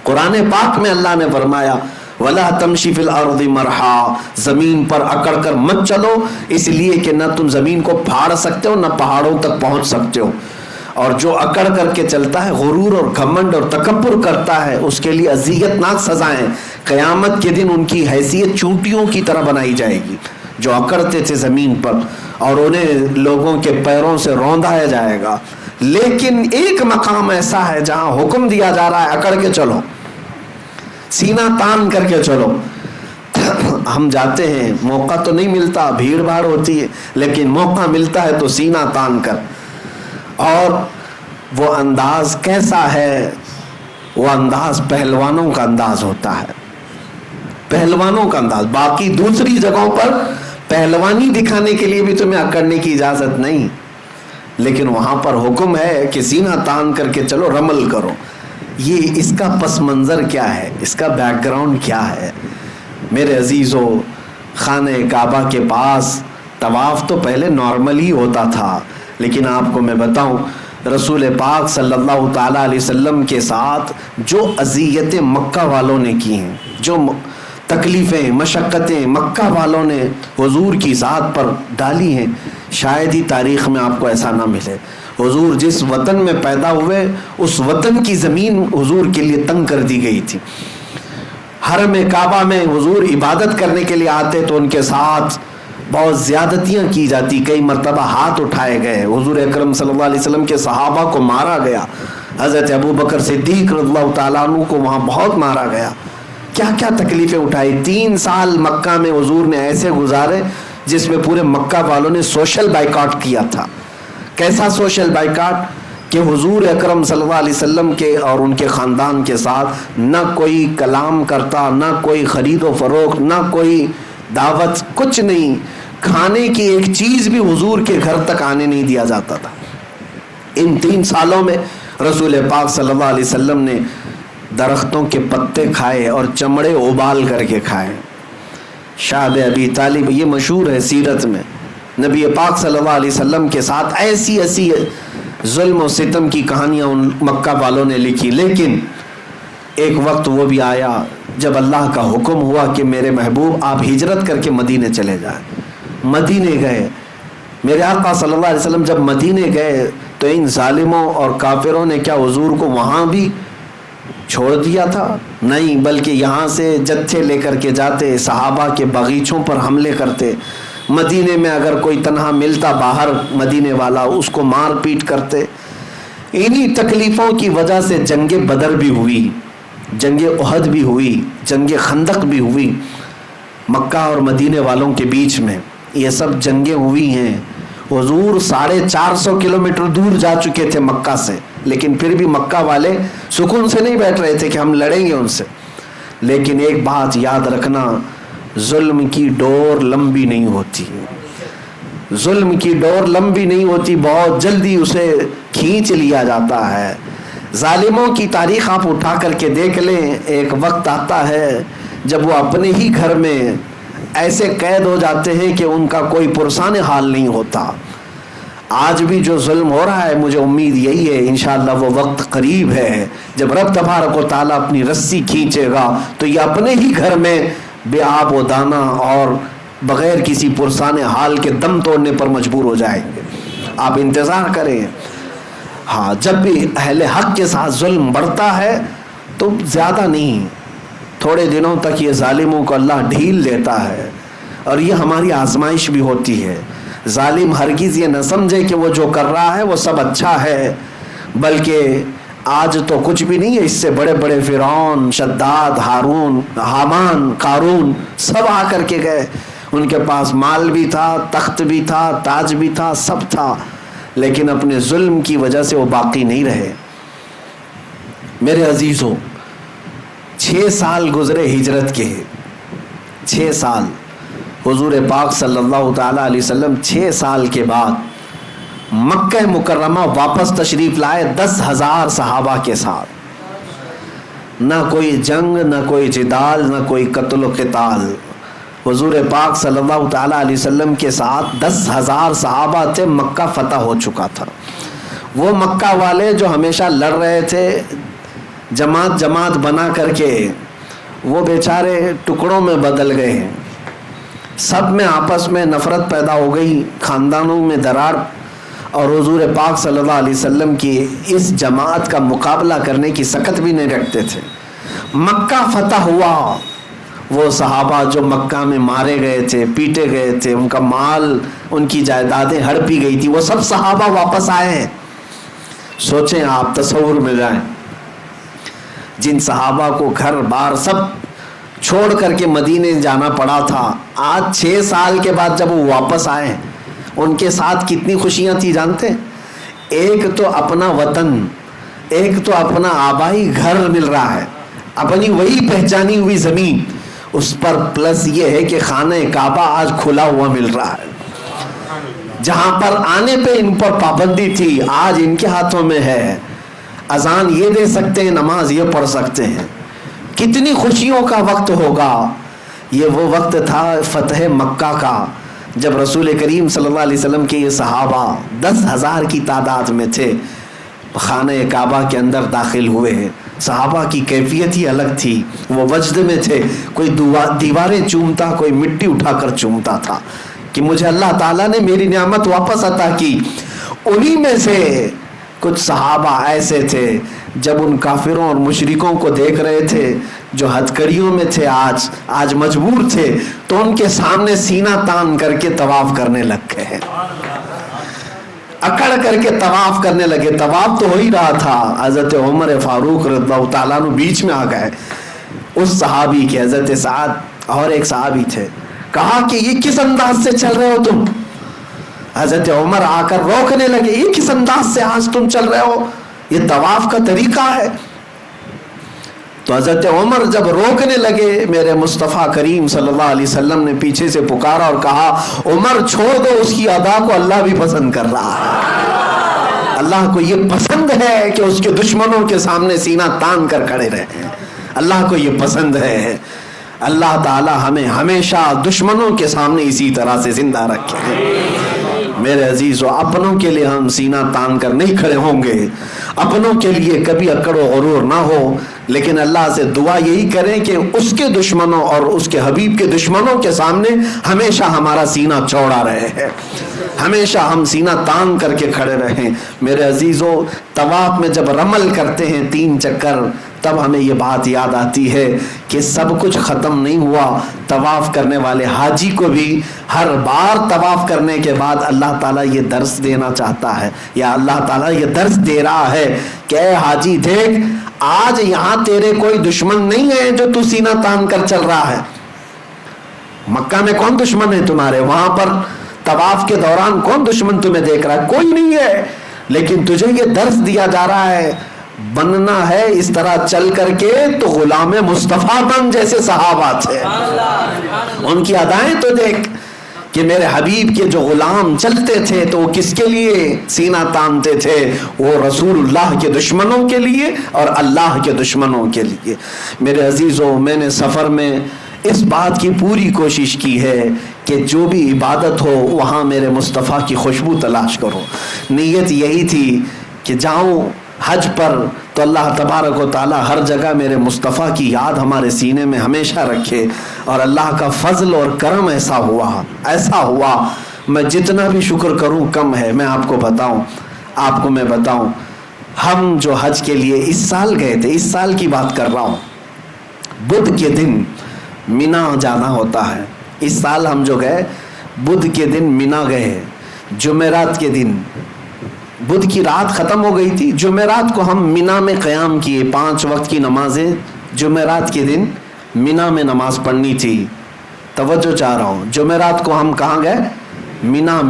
قرآن پاک میں اللہ نے فرمایا وَلَا تَمْشِ فِي الْأَرْضِ مَرْحًا، زمین پر اکڑ کر مت چلو، اس لیے کہ نہ تم زمین کو پھاڑ سکتے ہو نہ پہاڑوں تک پہنچ سکتے ہو، اور جو اکڑ کر کے چلتا ہے، غرور اور گھمنڈ اور تکبر کرتا ہے، اس کے لیے اذیت ناک سزائیں، قیامت کے دن ان کی حیثیت چونٹیوں کی طرح بنائی جائے گی۔ جو اکڑتے تھے زمین پر اور انہیں لوگوں کے پیروں سے روندایا جائے گا. لیکن ایک مقام ایسا ہے جہاں حکم دیا جا رہا ہے اکڑ کے چلو, سینہ تان کر کے چلو. ہم جاتے ہیں, موقع تو نہیں ملتا, بھیڑ بھاڑ ہوتی ہے, لیکن موقع ملتا ہے تو سینہ تان کر. اور وہ انداز کیسا ہے؟ وہ انداز پہلوانوں کا انداز ہوتا ہے, پہلوانوں کا انداز. باقی دوسری جگہوں پر پہلوانی دکھانے کے لیے بھی تمہیں اکڑنے کی اجازت نہیں, لیکن وہاں پر حکم ہے کہ سینہ تان کر کے چلو, رمل کرو. یہ اس کا پس منظر کیا ہے, اس کا بیک گراؤنڈ کیا ہے؟ میرے عزیزو, خانہ کعبہ کے پاس طواف تو پہلے نارمل ہی ہوتا تھا, لیکن آپ کو میں بتاؤں رسول پاک صلی اللہ تعالیٰ علیہ وسلم کے ساتھ جو اذیتیں مکہ والوں نے کی ہیں, جو تکلیفیں مشقتیں مکہ والوں نے حضور کی ذات پر ڈالی ہیں, شاید ہی تاریخ میں آپ کو ایسا نہ ملے. حضور جس وطن میں پیدا ہوئے اس وطن کی زمین حضور کے لیے تنگ کر دی گئی تھی. حرم کعبہ میں حضور عبادت کرنے کے لیے آتے تو ان کے ساتھ بہت زیادتیاں کی جاتی, کئی مرتبہ ہاتھ اٹھائے گئے, حضور اکرم صلی اللہ علیہ وسلم کے صحابہ کو مارا گیا, حضرت ابو بکر صدیق رضی اللہ تعالیٰ عنہ کو وہاں بہت مارا گیا. کیا کیا تکلیفیں اٹھائی. 3 سال مکہ میں حضور نے ایسے گزارے جس میں پورے مکہ والوں نے سوشل بائیکاٹ کیا تھا. کیسا سوشل بائیکاٹ کہ حضور اکرم صلی اللہ علیہ وسلم کے اور ان کے خاندان کے ساتھ نہ کوئی کلام کرتا, نہ کوئی خرید و فروخت, نہ کوئی دعوت, کچھ نہیں. کھانے کی ایک چیز بھی حضور کے گھر تک آنے نہیں دیا جاتا تھا. ان 3 سالوں میں رسول پاک صلی اللہ علیہ وسلم نے درختوں کے پتے کھائے اور چمڑے ابال کر کے کھائے. شعب ابی طالب, یہ مشہور ہے سیرت میں, نبی پاک صلی اللہ علیہ وسلم کے ساتھ ایسی ایسی ظلم و ستم کی کہانیاں ان مکہ والوں نے لکھی. لیکن ایک وقت وہ بھی آیا جب اللہ کا حکم ہوا کہ میرے محبوب آپ ہجرت کر کے مدینے چلے جائیں. مدینے گئے. میرے آقا صلی اللہ علیہ وسلم جب مدینے گئے تو ان ظالموں اور کافروں نے کیا حضور کو وہاں بھی چھوڑ دیا تھا؟ نہیں, بلکہ یہاں سے جتھے لے کر کے جاتے, صحابہ کے باغیچوں پر حملے کرتے. مدینے میں اگر کوئی تنہا ملتا باہر مدینے والا, اس کو مار پیٹ کرتے. انہی تکلیفوں کی وجہ سے جنگ بدر بھی ہوئی, جنگ احد بھی ہوئی, جنگ خندق بھی ہوئی. مکہ اور مدینے والوں کے بیچ میں یہ سب جنگیں ہوئی ہیں. حضور 450 کلومیٹر دور جا چکے تھے مکہ سے, لیکن پھر بھی مکہ والے سکون سے نہیں بیٹھ رہے تھے کہ ہم لڑیں گے ان سے. لیکن ایک بات یاد رکھنا, ظلم کی ڈور لمبی نہیں ہوتی, ظلم کی ڈور لمبی نہیں ہوتی, بہت جلدی اسے کھینچ لیا جاتا ہے. ظالموں کی تاریخ آپ اٹھا کر کے دیکھ لیں, ایک وقت آتا ہے جب وہ اپنے ہی گھر میں ایسے قید ہو جاتے ہیں کہ ان کا کوئی پرسان حال نہیں ہوتا. آج بھی جو ظلم ہو رہا ہے, مجھے امید یہی ہے انشاءاللہ وہ وقت قریب ہے جب رب تبارک و تعالیٰ اپنی رسی کھینچے گا تو یہ اپنے ہی گھر میں بے آب و دانہ اور بغیر کسی پرسان حال کے دم توڑنے پر مجبور ہو جائیں گے. آپ انتظار کریں. ہاں, جب بھی اہل حق کے ساتھ ظلم بڑھتا ہے تو زیادہ نہیں, تھوڑے دنوں تک یہ ظالموں کو اللہ ڈھیل دیتا ہے, اور یہ ہماری آزمائش بھی ہوتی ہے. ظالم ہرگز یہ نہ سمجھے کہ وہ جو کر رہا ہے وہ سب اچھا ہے, بلکہ آج تو کچھ بھی نہیں ہے, اس سے بڑے بڑے فرعون, شداد, ہارون, حامان, قارون سب آ کر کے گئے. ان کے پاس مال بھی تھا, تخت بھی تھا, تاج بھی تھا, سب تھا, لیکن اپنے ظلم کی وجہ سے وہ باقی نہیں رہے. میرے عزیزوں, 6 سال گزرے ہجرت کے, 6 سال. حضور پاک صلی اللہ تعالیٰ علیہ وسلم 6 سال کے بعد مکہ مکرمہ واپس تشریف لائے 10,000 صحابہ کے ساتھ. نہ کوئی جنگ, نہ کوئی جدال, نہ کوئی قتل و قتال. حضور پاک صلی اللہ تعالیٰ علیہ وسلم کے ساتھ 10,000 صحابہ تھے. مکہ فتح ہو چکا تھا. وہ مکہ والے جو ہمیشہ لڑ رہے تھے جماعت جماعت بنا کر کے, وہ بیچارے ٹکڑوں میں بدل گئے ہیں. سب میں آپس میں نفرت پیدا ہو گئی, خاندانوں میں دراڑ, اور حضور پاک صلی اللہ علیہ وسلم کی اس جماعت کا مقابلہ کرنے کی سکت بھی نہیں رکھتے تھے. مکہ فتح ہوا, وہ صحابہ جو مکہ میں مارے گئے تھے، پیٹے گئے تھے، ان کا مال، ان کی جائیدادیں ہڑپی گئی تھی، وہ سب صحابہ واپس آئے ہیں۔ سوچیں آپ، تصور میں جائیں، جن صحابہ کو گھر بار سب چھوڑ کر کے مدینے جانا پڑا تھا، آج 6 سال کے بعد جب وہ واپس آئے ہیں، ان کے ساتھ کتنی خوشیاں تھی جانتے ہیں؟ ایک تو اپنا وطن، ایک تو اپنا آبائی گھر مل رہا ہے، اپنی وہی پہچانی ہوئی زمین، اس پر پلس یہ ہے کہ خانہ کعبہ آج کھلا ہوا مل رہا ہے۔ جہاں پر آنے پہ ان پر پابندی تھی، آج ان کے ہاتھوں میں ہے، اذان یہ دے سکتے ہیں، نماز یہ پڑھ سکتے ہیں۔ کتنی خوشیوں کا وقت ہوگا۔ یہ وہ وقت تھا فتح مکہ کا، جب رسول کریم صلی اللہ علیہ وسلم کے یہ صحابہ 10,000 کی تعداد میں تھے، خانہ کعبہ کے اندر داخل ہوئے ہیں۔ صحابہ کی کیفیت ہی الگ تھی، وہ وجد میں تھے، کوئی دیواریں چومتا، کوئی مٹی اٹھا کر چومتا تھا کہ مجھے اللہ تعالیٰ نے میری نعمت واپس عطا کی۔ انہی میں سے کچھ صحابہ ایسے تھے جب ان کافروں اور مشرکوں کو دیکھ رہے تھے جو ہتھکڑیوں میں تھے، آج مجبور تھے، تو ان کے سامنے سینہ تان کر کے طواف کرنے لگ گئے، اکڑ کر کے طواف کرنے لگے۔ طواف تو ہو ہی رہا تھا، حضرت عمر فاروق رضی اللہ تعالیٰ عنہ بیچ میں آ گئے، اس صحابی کے حضرت سعد اور ایک صحابی تھے، کہا کہ یہ کس انداز سے چل رہے ہو تم؟ حضرت عمر آ کر روکنے لگے، یہ کس انداز سے آج تم چل رہے ہو؟ یہ طواف کا طریقہ ہے۔ تو حضرت عمر جب روکنے لگے، میرے مصطفیٰ کریم صلی اللہ علیہ وسلم نے پیچھے سے پکارا اور کہا، عمر چھوڑ دو، اس کی ادا کو اللہ بھی پسند کر رہا ہے۔ اللہ کو یہ پسند ہے کہ اس کے دشمنوں کے سامنے سینہ تان کر کھڑے رہیں، اللہ کو یہ پسند ہے۔ اللہ تعالی ہمیں ہمیشہ دشمنوں کے سامنے اسی طرح سے زندہ رکھے۔ میرے عزیزو، اپنوں کے لیے ہم سینہ تان کر نہیں کھڑے ہوں گے، اپنوں کے لیے کبھی اکڑ و غرور نہ ہو، لیکن اللہ سے دعا یہی کریں کہ اس کے دشمنوں اور اس کے حبیب کے دشمنوں کے سامنے ہمیشہ ہمارا سینہ چوڑا رہے، ہمیشہ ہم سینہ تان کر کے کھڑے رہیں۔ میرے عزیزو، طواف میں جب رمل کرتے ہیں 3 چکر، تب ہمیں یہ بات یاد آتی ہے کہ سب کچھ ختم نہیں ہوا۔ طواف کرنے والے حاجی کو بھی ہر بار طواف کرنے کے بعد اللہ تعالیٰ یہ درس دینا چاہتا ہے، یا اللہ تعالیٰ یہ درس دے رہا ہے کہ اے حاجی دیکھ، آج یہاں تیرے کوئی دشمن نہیں ہے جو تو سینہ تان کر چل رہا ہے۔ مکہ میں کون دشمن ہے تمہارے؟ وہاں پر طواف کے دوران کون دشمن تمہیں دیکھ رہا ہے؟ کوئی نہیں ہے، لیکن تجھے یہ درس دیا جا رہا ہے، بننا ہے اس طرح چل کر کے تو غلام مصطفیٰ بن، جیسے صحابہ تھے۔ ان کی ادائیں تو دیکھ کہ میرے حبیب کے جو غلام چلتے تھے تو وہ کس کے لیے سینہ تانتے تھے؟ وہ رسول اللہ کے دشمنوں کے لیے اور اللہ کے دشمنوں کے لیے۔ میرے عزیزوں، میں نے سفر میں اس بات کی پوری کوشش کی ہے کہ جو بھی عبادت ہو وہاں میرے مصطفیٰ کی خوشبو تلاش کرو۔ نیت یہی تھی کہ جاؤں حج پر تو اللہ تبارک و تعالی ہر جگہ میرے مصطفیٰ کی یاد ہمارے سینے میں ہمیشہ رکھے، اور اللہ کا فضل اور کرم ایسا ہوا میں جتنا بھی شکر کروں کم ہے۔ میں آپ کو بتاؤں، ہم جو حج کے لیے اس سال گئے تھے، اس سال کی بات کر رہا ہوں، بدھ کے دن مینا جانا ہوتا ہے۔ اس سال ہم جو گئے بدھ کے دن مینا گئے، جمعرات کے دن، بدھ کی رات ختم ہو گئی تھی، جمعرات کو ہم مینا میں قیام کیے، 5 وقت کی نمازیں جمعرات کے دن مینا میں نماز پڑھنی تھی۔ توجہ چاہ رہا ہوں، جمعرات کو ہم کہاں گئے؟ مینا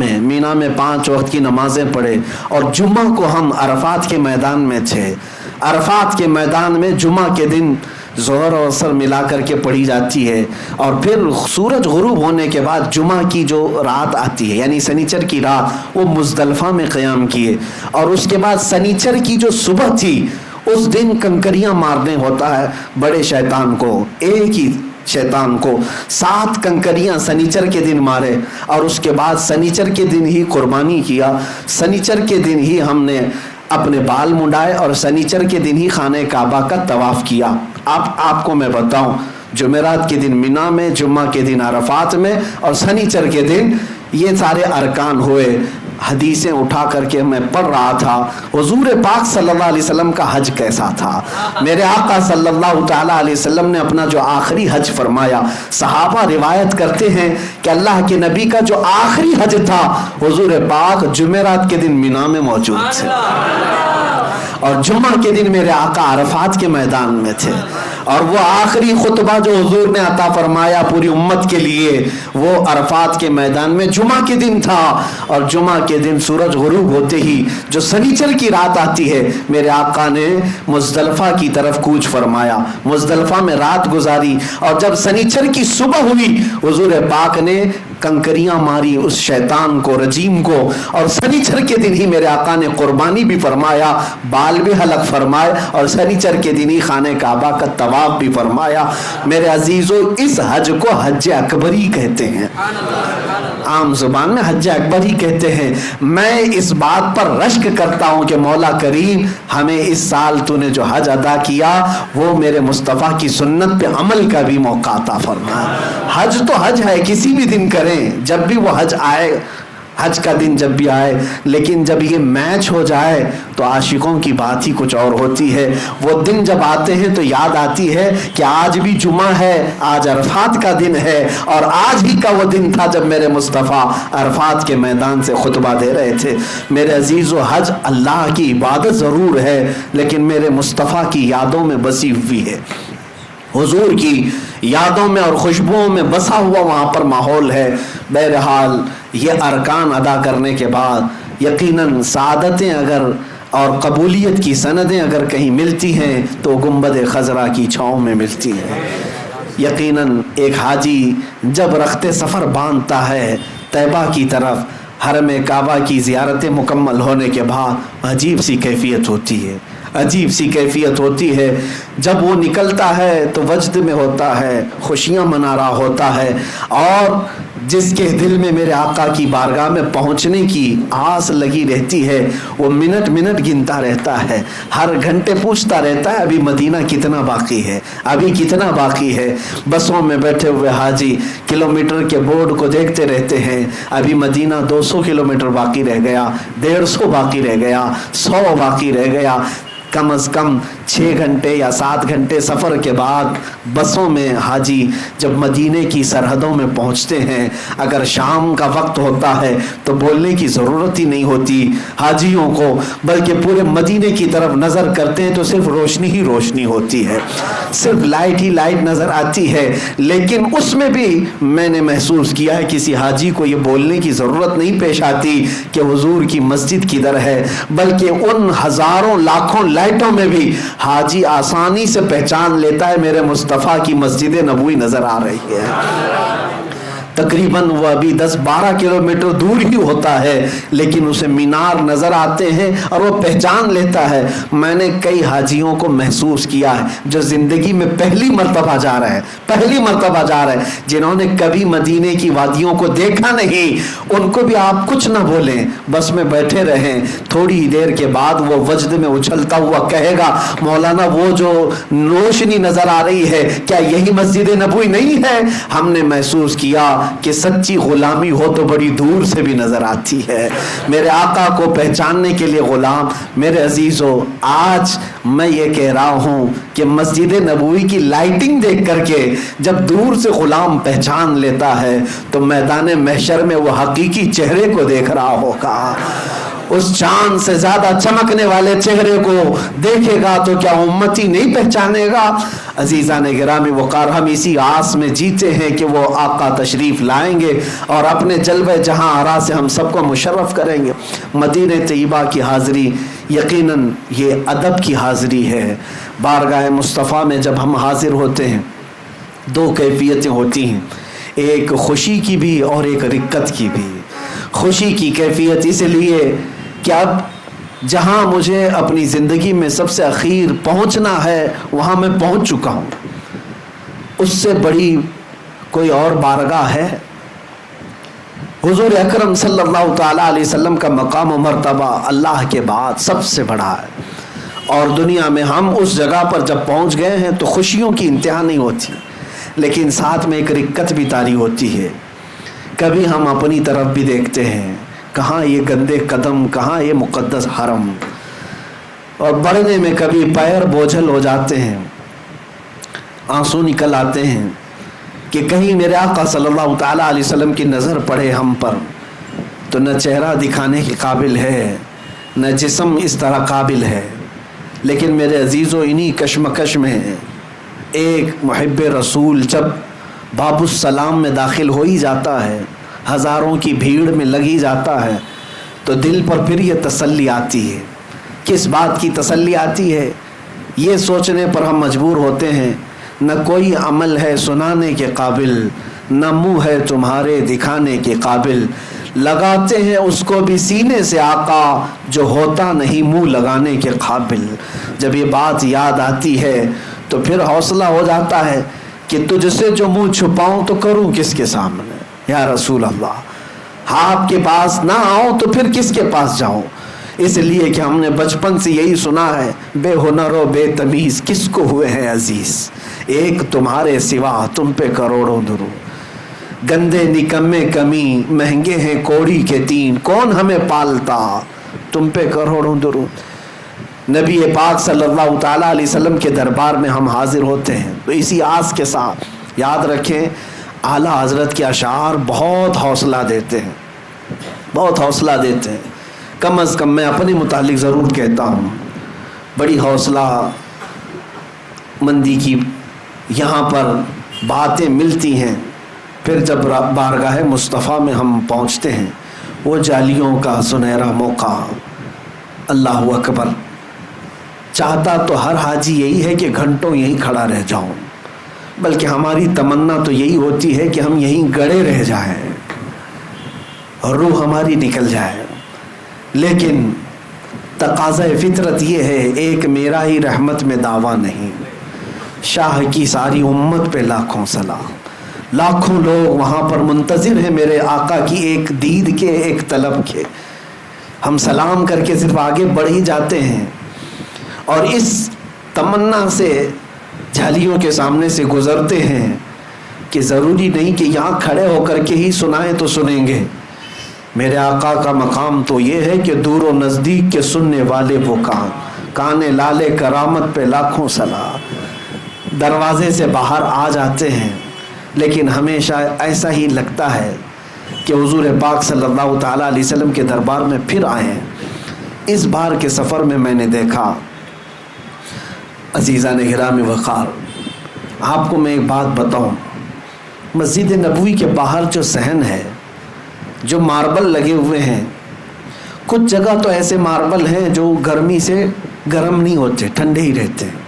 میں 5 وقت کی نمازیں پڑھے، اور جمعہ کو ہم عرفات کے میدان میں تھے۔ عرفات کے میدان میں جمعہ کے دن ظہر اور عصر ملا کر کے پڑھی جاتی ہے، اور پھر سورج غروب ہونے کے بعد جمعہ کی جو رات آتی ہے، یعنی سنیچر کی رات، وہ مزدلفہ میں قیام کیے، اور اس کے بعد سنیچر کی جو صبح تھی اس دن کنکریاں مارنے ہوتا ہے بڑے شیطان کو، ایک ہی شیطان کو 7 کنکریاں سنیچر کے دن مارے، اور اس کے بعد سنیچر کے دن ہی قربانی کیا، سنیچر کے دن ہی ہم نے اپنے بال منڈائے، اور سنیچر کے دن ہی خانہ کعبہ کا طواف کیا۔ آپ کو میں بتاؤں، جمعرات کے دن مینا میں، جمعہ کے دن عرفات میں، اور سنیچر کے دن یہ سارے ارکان ہوئے۔ حدیثیں اٹھا کر کے میں پڑھ رہا تھا حضور پاک صلی اللہ علیہ وسلم کا حج کیسا تھا. میرے آقا صلی اللہ تعالیٰ علیہ وسلم نے اپنا جو آخری حج فرمایا، صحابہ روایت کرتے ہیں کہ اللہ کے نبی کا جو آخری حج تھا حضور پاک جمعرات کے دن مینا میں موجود تھے، اور جمعہ کے دن میرے آقا عرفات کے میدان میں تھے، اور وہ آخری خطبہ جو حضور نے عطا فرمایا پوری امت کے لیے وہ عرفات کے میدان میں جمعہ کے دن تھا. اور جمعہ کے دن سورج غروب ہوتے ہی جو سنیچر کی رات آتی ہے، میرے آقا نے مزدلفہ کی طرف کوچ فرمایا، مزدلفہ میں رات گزاری، اور جب سنیچر کی صبح ہوئی حضور پاک نے کنکریاں ماری اس شیطان کو، رجیم کو، اور سنیچر کے دن ہی میرے آقا نے قربانی بھی فرمایا، بال بھی حلق فرمائے، اور سنیچر کے دن ہی خانہ کعبہ کا طواف بھی فرمایا. میرے عزیزو، اس حج کو حج اکبری کہتے ہیں، عام زبان میں حج اکبر ہی کہتے ہیں. میں اس بات پر رشک کرتا ہوں کہ مولا کریم ہمیں اس سال تو نے جو حج ادا کیا وہ میرے مصطفیٰ کی سنت پہ عمل کا بھی موقع عطا فرما. حج تو حج ہے، کسی بھی دن کریں، جب بھی وہ حج آئے، حج کا دن جب بھی آئے، لیکن جب یہ میچ ہو جائے تو عاشقوں کی بات ہی کچھ اور ہوتی ہے. وہ دن جب آتے ہیں تو یاد آتی ہے کہ آج بھی جمعہ ہے، آج عرفات کا دن ہے، اور آج ہی کا وہ دن تھا جب میرے مصطفیٰ عرفات کے میدان سے خطبہ دے رہے تھے. میرے عزیزو، حج اللہ کی عبادت ضرور ہے لیکن میرے مصطفیٰ کی یادوں میں بسی ہوئی ہے، حضور کی یادوں میں اور خوشبوؤں میں بسا ہوا وہاں پر ماحول ہے. بہرحال یہ ارکان ادا کرنے کے بعد یقیناً سعادتیں اگر اور قبولیت کی سندیں اگر کہیں ملتی ہیں تو گنبد خضرا کی چھاؤں میں ملتی ہیں. یقیناً ایک حاجی جب رخت سفر باندھتا ہے طیبہ کی طرف، حرم کعبہ کی زیارتیں مکمل ہونے کے بعد عجیب سی کیفیت ہوتی ہے، عجیب سی کیفیت ہوتی ہے. جب وہ نکلتا ہے تو وجد میں ہوتا ہے، خوشیاں منا رہا ہوتا ہے، اور جس کے دل میں میرے آقا کی بارگاہ میں پہنچنے کی آس لگی رہتی ہے وہ منٹ منٹ گنتا رہتا ہے، ہر گھنٹے پوچھتا رہتا ہے ابھی مدینہ کتنا باقی ہے، ابھی کتنا باقی ہے. بسوں میں بیٹھے ہوئے حاجی کلومیٹر کے بورڈ کو دیکھتے رہتے ہیں، ابھی مدینہ 200 کلومیٹر باقی رہ گیا، 150 باقی رہ گیا، 100 باقی رہ گیا. کم از کم 6 گھنٹے یا 7 گھنٹے سفر کے بعد بسوں میں حاجی جب مدینے کی سرحدوں میں پہنچتے ہیں، اگر شام کا وقت ہوتا ہے تو بولنے کی ضرورت ہی نہیں ہوتی حاجیوں کو، بلکہ پورے مدینے کی طرف نظر کرتے ہیں تو صرف روشنی ہی روشنی ہوتی ہے، صرف لائٹ ہی لائٹ نظر آتی ہے. لیکن اس میں بھی میں نے محسوس کیا ہے کسی حاجی کو یہ بولنے کی ضرورت نہیں پیش آتی کہ حضور کی مسجد کدھر ہے، بلکہ ان ہزاروں لاکھوں لائٹوں میں بھی حاجی آسانی سے پہچان لیتا ہے میرے مصطفیٰ کی مسجد نبوی نظر آ رہی ہے. تقریباً وہ ابھی 10-12 کلومیٹر دور ہی ہوتا ہے لیکن اسے مینار نظر آتے ہیں اور وہ پہچان لیتا ہے. میں نے کئی حاجیوں کو محسوس کیا ہے جو زندگی میں پہلی مرتبہ جا رہے ہیں، پہلی مرتبہ جا رہے ہیں، جنہوں نے کبھی مدینے کی وادیوں کو دیکھا نہیں، ان کو بھی آپ کچھ نہ بولیں، بس میں بیٹھے رہیں. تھوڑی ہی دیر کے بعد وہ وجد میں اچھلتا ہوا کہے گا مولانا وہ جو روشنی نظر آ رہی ہے کیا یہی مسجد نبوی نہیں ہے؟ ہم نے محسوس کیا کہ سچی غلامی ہو تو بڑی دور سے بھی نظر آتی ہے. میرے آقا کو پہچاننے کے لیے غلام. میرے عزیزو، آج میں یہ کہہ رہا ہوں کہ مسجد نبوی کی لائٹنگ دیکھ کر کے جب دور سے غلام پہچان لیتا ہے تو میدان محشر میں وہ حقیقی چہرے کو دیکھ رہا ہوگا. اس چاند سے زیادہ چمکنے والے چہرے کو دیکھے گا تو کیا امتی نہیں پہچانے گا؟ عزیزان گرامی وقار، ہم اسی آس میں جیتے ہیں کہ وہ آقا تشریف لائیں گے اور اپنے جلوہ جہاں آرا سے ہم سب کو مشرف کریں گے. مدینہ طیبہ کی حاضری یقیناً یہ ادب کی حاضری ہے. بارگاہ مصطفیٰ میں جب ہم حاضر ہوتے ہیں 2 کیفیتیں ہوتی ہیں، ایک خوشی کی بھی اور ایک رکت کی بھی. خوشی کی کیفیت اس لیے کہ اب جہاں مجھے اپنی زندگی میں سب سے اخیر پہنچنا ہے وہاں میں پہنچ چکا ہوں، اس سے بڑی کوئی اور بارگاہ ہے؟ حضور اکرم صلی اللہ تعالیٰ علیہ وسلم کا مقام و مرتبہ اللہ کے بعد سب سے بڑا ہے، اور دنیا میں ہم اس جگہ پر جب پہنچ گئے ہیں تو خوشیوں کی انتہا نہیں ہوتی، لیکن ساتھ میں ایک رکت بھی طاری ہوتی ہے. کبھی ہم اپنی طرف بھی دیکھتے ہیں، کہاں یہ گندے قدم، کہاں یہ مقدس حرم، اور بڑھنے میں کبھی پیر بوجھل ہو جاتے ہیں، آنسو نکل آتے ہیں کہ کہیں میرے آقا صلی اللہ تعالیٰ علیہ وسلم کی نظر پڑے ہم پر تو نہ چہرہ دکھانے کے قابل ہے، نہ جسم اس طرح قابل ہے۔ لیکن میرے عزیزو، انہی کشمکش میں ایک محب رسول جب باب السلام میں داخل ہو ہی جاتا ہے، ہزاروں کی بھیڑ میں لگ ہی جاتا ہے، تو دل پر پھر یہ تسلی آتی ہے۔ کس بات کی تسلی آتی ہے؟ یہ سوچنے پر ہم مجبور ہوتے ہیں نہ کوئی عمل ہے سنانے کے قابل، نہ منہ ہے تمہارے دکھانے کے قابل، لگاتے ہیں اس کو بھی سینے سے آقا جو ہوتا نہیں منہ لگانے کے قابل۔ جب یہ بات یاد آتی ہے تو پھر حوصلہ ہو جاتا ہے کہ تجھ سے جو منہ چھپاؤں تو کروں کس کے سامنے یا رسول اللہ، آپ کے پاس نہ آؤں تو پھر کس کے پاس جاؤں؟ اس لیے کہ ہم نے بچپن سے یہی سنا ہے، بے ہنر و بے تمیز کس کو ہوئے ہیں عزیز، ایک تمہارے سوا تم پہ کروڑوں درود، گندے نکمے کمی مہنگے ہیں کوڑی کے تین، کون ہمیں پالتا تم پہ کروڑوں درود۔ نبی پاک صلی اللہ تعالیٰ علیہ وسلم کے دربار میں ہم حاضر ہوتے ہیں تو اسی آس کے ساتھ یاد رکھیں اعلیٰ حضرت کے اشعار بہت حوصلہ دیتے ہیں، بہت حوصلہ دیتے ہیں۔ کم از کم میں اپنے متعلق ضرور کہتا ہوں، بڑی حوصلہ مندی کی یہاں پر باتیں ملتی ہیں، پھر جب بارگاہ مصطفیٰ میں ہم پہنچتے ہیں وہ جالیوں کا سنہرا موقع، اللہ اکبر، چاہتا تو ہر حاجی یہی ہے کہ گھنٹوں یہیں کھڑا رہ جاؤں، بلکہ ہماری تمنا تو یہی ہوتی ہے کہ ہم یہیں گڑے رہ جائیں اور روح ہماری نکل جائے۔ لیکن تقاضۂ فطرت یہ ہے، ایک میرا ہی رحمت میں دعویٰ نہیں، شاہ کی ساری امت پہ لاکھوں سلام، لاکھوں لوگ وہاں پر منتظر ہیں میرے آقا کی ایک دید کے، ایک طلب کے۔ ہم سلام کر کے صرف آگے بڑھ ہی جاتے ہیں اور اس تمنا سے جھالیوں کے سامنے سے گزرتے ہیں کہ ضروری نہیں کہ یہاں کھڑے ہو کر کے ہی سنائیں تو سنیں گے۔ میرے آقا کا مقام تو یہ ہے کہ دور و نزدیک کے سننے والے وہ کان لالے کرامت پہ لاکھوں سلام۔ دروازے سے باہر آ جاتے ہیں لیکن ہمیشہ ایسا ہی لگتا ہے کہ حضور پاک صلی اللہ تعالیٰ علیہ وسلم کے دربار میں پھر آئے ہیں۔ اس بار کے سفر میں میں نے دیکھا عزیزان گرامی وقار، آپ کو میں ایک بات بتاؤں، مسجد نبوی کے باہر جو صحن ہے، جو ماربل لگے ہوئے ہیں، کچھ جگہ تو ایسے ماربل ہیں جو گرمی سے گرم نہیں ہوتے، ٹھنڈے ہی رہتے ہیں۔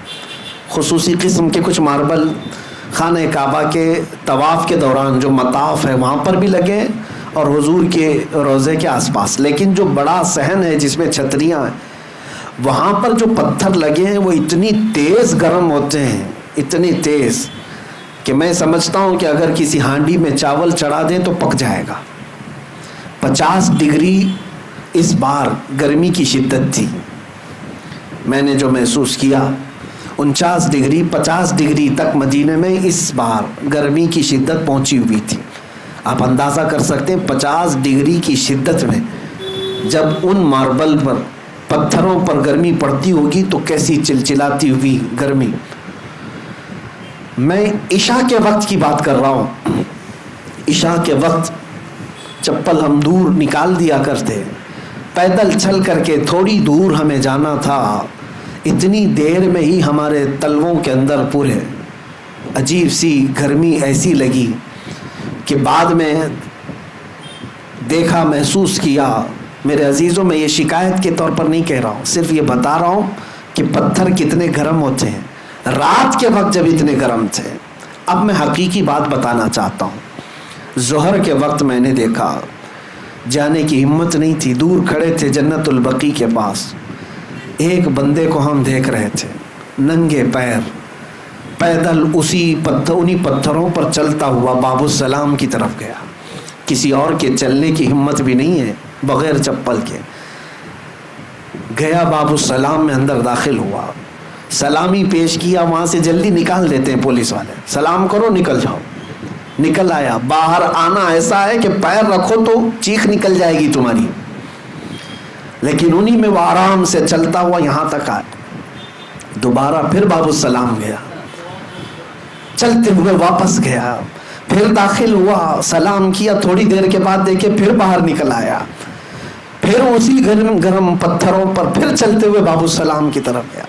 خصوصی قسم کے کچھ ماربل خانہ کعبہ کے طواف کے دوران جو مطاف ہے وہاں پر بھی لگے ہیں اور حضور کے روضے کے آس پاس، لیکن جو بڑا صحن ہے جس میں چھتریاں ہیں وہاں پر جو پتھر لگے ہیں وہ اتنی تیز گرم ہوتے ہیں، اتنی تیز کہ میں سمجھتا ہوں کہ اگر کسی ہانڈی میں چاول چڑھا دیں تو پک جائے گا۔ 50 ڈگری اس بار گرمی کی شدت تھی، میں نے جو محسوس کیا 49 ڈگری 50 ڈگری تک مدینے میں اس بار گرمی کی شدت پہنچی ہوئی تھی۔ آپ اندازہ کر سکتے ہیں 50 ڈگری کی شدت میں جب ان ماربل پر پتھروں پر گرمی پڑتی ہوگی تو کیسی چلچلاتی ہوئی گرمی۔ میں عشاء کے وقت کی بات کر رہا ہوں، عشاء کے وقت چپل ہم دور نکال دیا کرتے، پیدل چل کر کے تھوڑی دور ہمیں جانا تھا، اتنی دیر میں ہی ہمارے تلووں کے اندر پورے عجیب سی گرمی ایسی لگی کہ بعد میں دیکھا، محسوس کیا۔ میرے عزیزوں، میں یہ شکایت کے طور پر نہیں کہہ رہا ہوں، صرف یہ بتا رہا ہوں کہ پتھر کتنے گرم ہوتے ہیں رات کے وقت جب اتنے گرم تھے۔ اب میں حقیقی بات بتانا چاہتا ہوں، ظہر کے وقت میں نے دیکھا، جانے کی ہمت نہیں تھی، دور کھڑے تھے جنت البقیع کے پاس، ایک بندے کو ہم دیکھ رہے تھے ننگے پیر پیدل انہی پتھروں پر چلتا ہوا باب السلام کی طرف گیا۔ کسی اور کے چلنے کی ہمت بھی نہیں ہے، بغیر چپل کے گیا، باب السلام میں اندر داخل ہوا، سلامی پیش کیا، وہاں سے جلدی نکال دیتے ہیں پولیس والے، سلام کرو نکل جاؤ، نکل آیا. باہر آنا ایسا ہے کہ پیر رکھو تو چیخ نکل جائے گی تمہاری. لیکن انہی میں وہ آرام سے چلتا ہوا یہاں تک آیا. دوبارہ پھر باب السلام گیا, چلتے ہوئے واپس گیا, پھر داخل ہوا, سلام کیا, تھوڑی دیر کے بعد دیکھے پھر باہر نکل آیا, پھر اسی گرم گرم پتھروں پر پھر چلتے ہوئے باب السلام کی طرف گیا.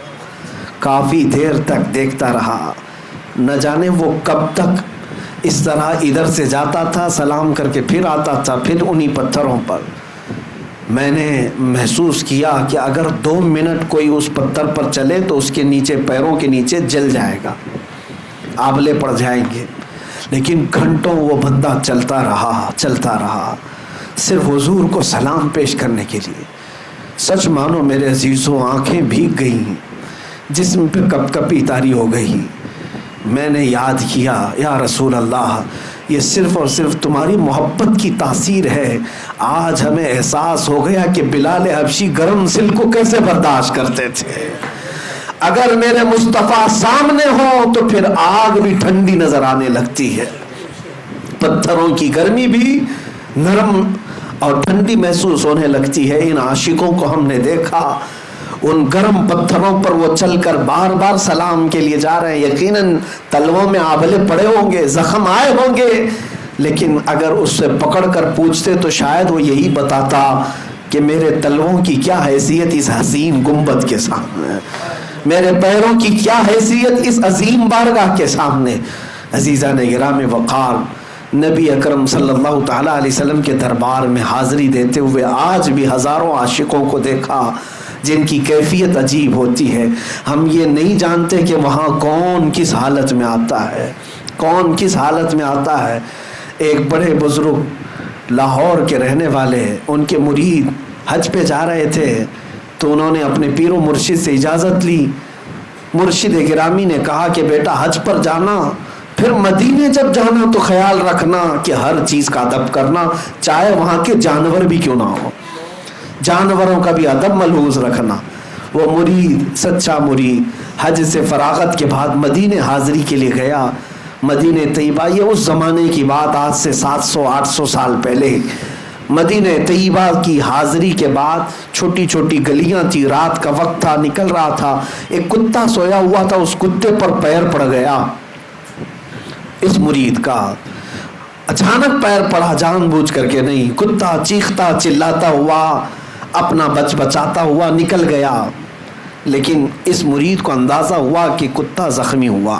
کافی دیر تک دیکھتا رہا, نہ جانے وہ کب تک اس طرح ادھر سے جاتا تھا, سلام کر کے پھر آتا تھا, پھر انہی پتھروں پر. میں نے محسوس کیا کہ اگر 2 منٹ کوئی اس پتھر پر چلے تو اس کے نیچے, پیروں کے نیچے جل جائے گا, آبلے پڑ جائیں گے. لیکن گھنٹوں وہ بندہ چلتا رہا صرف حضور کو سلام پیش کرنے کے لیے. سچ مانو میرے عزیزوں, آنکھیں بھیگ گئیں, جسم پہ کپ کپی طاری ہو گئی. میں نے یاد کیا, یا رسول اللہ, یہ صرف اور صرف تمہاری محبت کی تاثیر ہے. آج ہمیں احساس ہو گیا کہ بلال حبشی گرم سل کو کیسے برداشت کرتے تھے. اگر میرے مصطفیٰ سامنے ہو تو پھر آگ بھی ٹھنڈی نظر آنے لگتی ہے, پتھروں کی گرمی بھی نرم اور ٹھنڈی محسوس ہونے لگتی ہے. ان عاشقوں کو ہم نے دیکھا, ان گرم پتھروں پر وہ چل کر بار بار سلام کے لیے جا رہے ہیں. یقیناً تلووں میں آبلے پڑے ہوں گے, زخم آئے ہوں گے, لیکن اگر اس سے پکڑ کر پوچھتے تو شاید وہ یہی بتاتا کہ میرے تلووں کی کیا حیثیت اس حسین گنبد کے سامنے, میرے پیروں کی کیا حیثیت اس عظیم بارگاہ کے سامنے. عزیزان گرامی وقار, نبی اکرم صلی اللہ تعالی علیہ وسلم کے دربار میں حاضری دیتے ہوئے آج بھی ہزاروں عاشقوں کو دیکھا جن کی کیفیت عجیب ہوتی ہے. ہم یہ نہیں جانتے کہ وہاں کون کس حالت میں آتا ہے, کون کس حالت میں آتا ہے. ایک بڑے بزرگ لاہور کے رہنے والے, ان کے مرید حج پہ جا رہے تھے تو انہوں نے اپنے پیر و مرشد سے اجازت لی. مرشد گرامی نے کہا کہ بیٹا حج پر جانا, پھر مدینے جب جانا تو خیال رکھنا کہ ہر چیز کا ادب کرنا, چاہے وہاں کے جانور بھی کیوں نہ ہو, جانوروں کا بھی ادب ملحوظ رکھنا. وہ مرید, سچا مرید, حج سے فراغت کے بعد مدینے حاضری کے لیے گیا. مدینہ طیبہ, یہ اس زمانے کی بات, آج سے 700-800 سال پہلے. مدینہ طیبہ کی حاضری کے بعد چھوٹی چھوٹی گلیاں تھی, رات کا وقت تھا, نکل رہا تھا, ایک کتا سویا ہوا تھا, اس کتے پر پیر پڑ گیا اس مرید کا. اچانک پیر پڑا, جان بوجھ کر کے نہیں, کتا چیختا چلاتا ہوا, اپنا بچاتا ہوا نکل گیا. لیکن اس مرید کو اندازہ ہوا کہ کتا زخمی ہوا,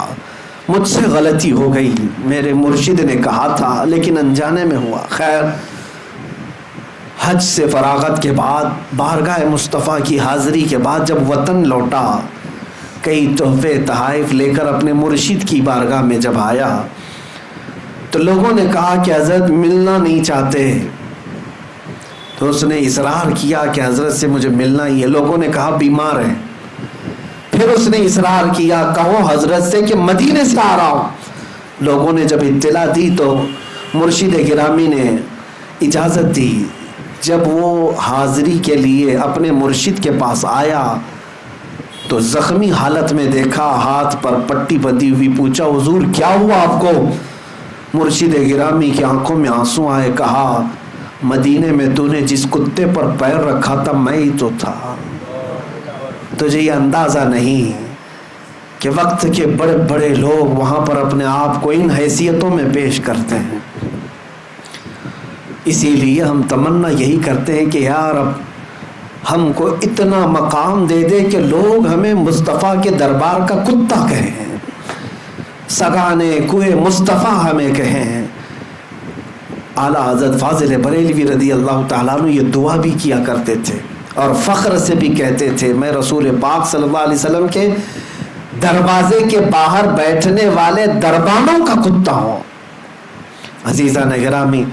مجھ سے غلطی ہو گئی, میرے مرشد نے کہا تھا لیکن انجانے میں ہوا. خیر, حج سے فراغت کے بعد, بارگاہ مصطفیٰ کی حاضری کے بعد جب وطن لوٹا, کئی تحفے تحائف لے کر اپنے مرشد کی بارگاہ میں جب آیا تو لوگوں نے کہا کہ حضرت ملنا نہیں چاہتے. تو اس نے اصرار کیا کہ حضرت سے مجھے ملنا ہی ہے. لوگوں نے کہا بیمار ہیں. پھر اس نے اصرار کیا, کہو حضرت سے کہ مدینے سے آ رہا ہوں. لوگوں نے جب اطلاع دی تو مرشد گرامی نے اجازت دی. جب وہ حاضری کے لیے اپنے مرشد کے پاس آیا تو زخمی حالت میں دیکھا, ہاتھ پر پٹی بندھی ہوئی. پوچھا حضور کیا ہوا آپ کو؟ مرشد گرامی کی آنکھوں میں آنسو آئے. کہا مدینے میں تو نے جس کتے پر پیر رکھا تھا میں ہی تو تھا. تجھے یہ اندازہ نہیں کہ وقت کے بڑے بڑے لوگ وہاں پر اپنے آپ کو ان حیثیتوں میں پیش کرتے ہیں. اسی لیے ہم تمنا یہی کرتے ہیں کہ یا رب ہم کو اتنا مقام دے دے کہ لوگ ہمیں مصطفیٰ کے دربار کا کتا کہیں, سگانے کوئے مصطفیٰ ہمیں کہیں. اعلیٰ حضرت فاضل بریلوی رضی اللہ تعالیٰ عنہ یہ دعا بھی کیا کرتے تھے اور فخر سے بھی کہتے تھے, میں رسول پاک صلی اللہ علیہ وسلم کے دروازے کے باہر بیٹھنے والے دربانوں کا کتا ہوں. عزیزان گرامی,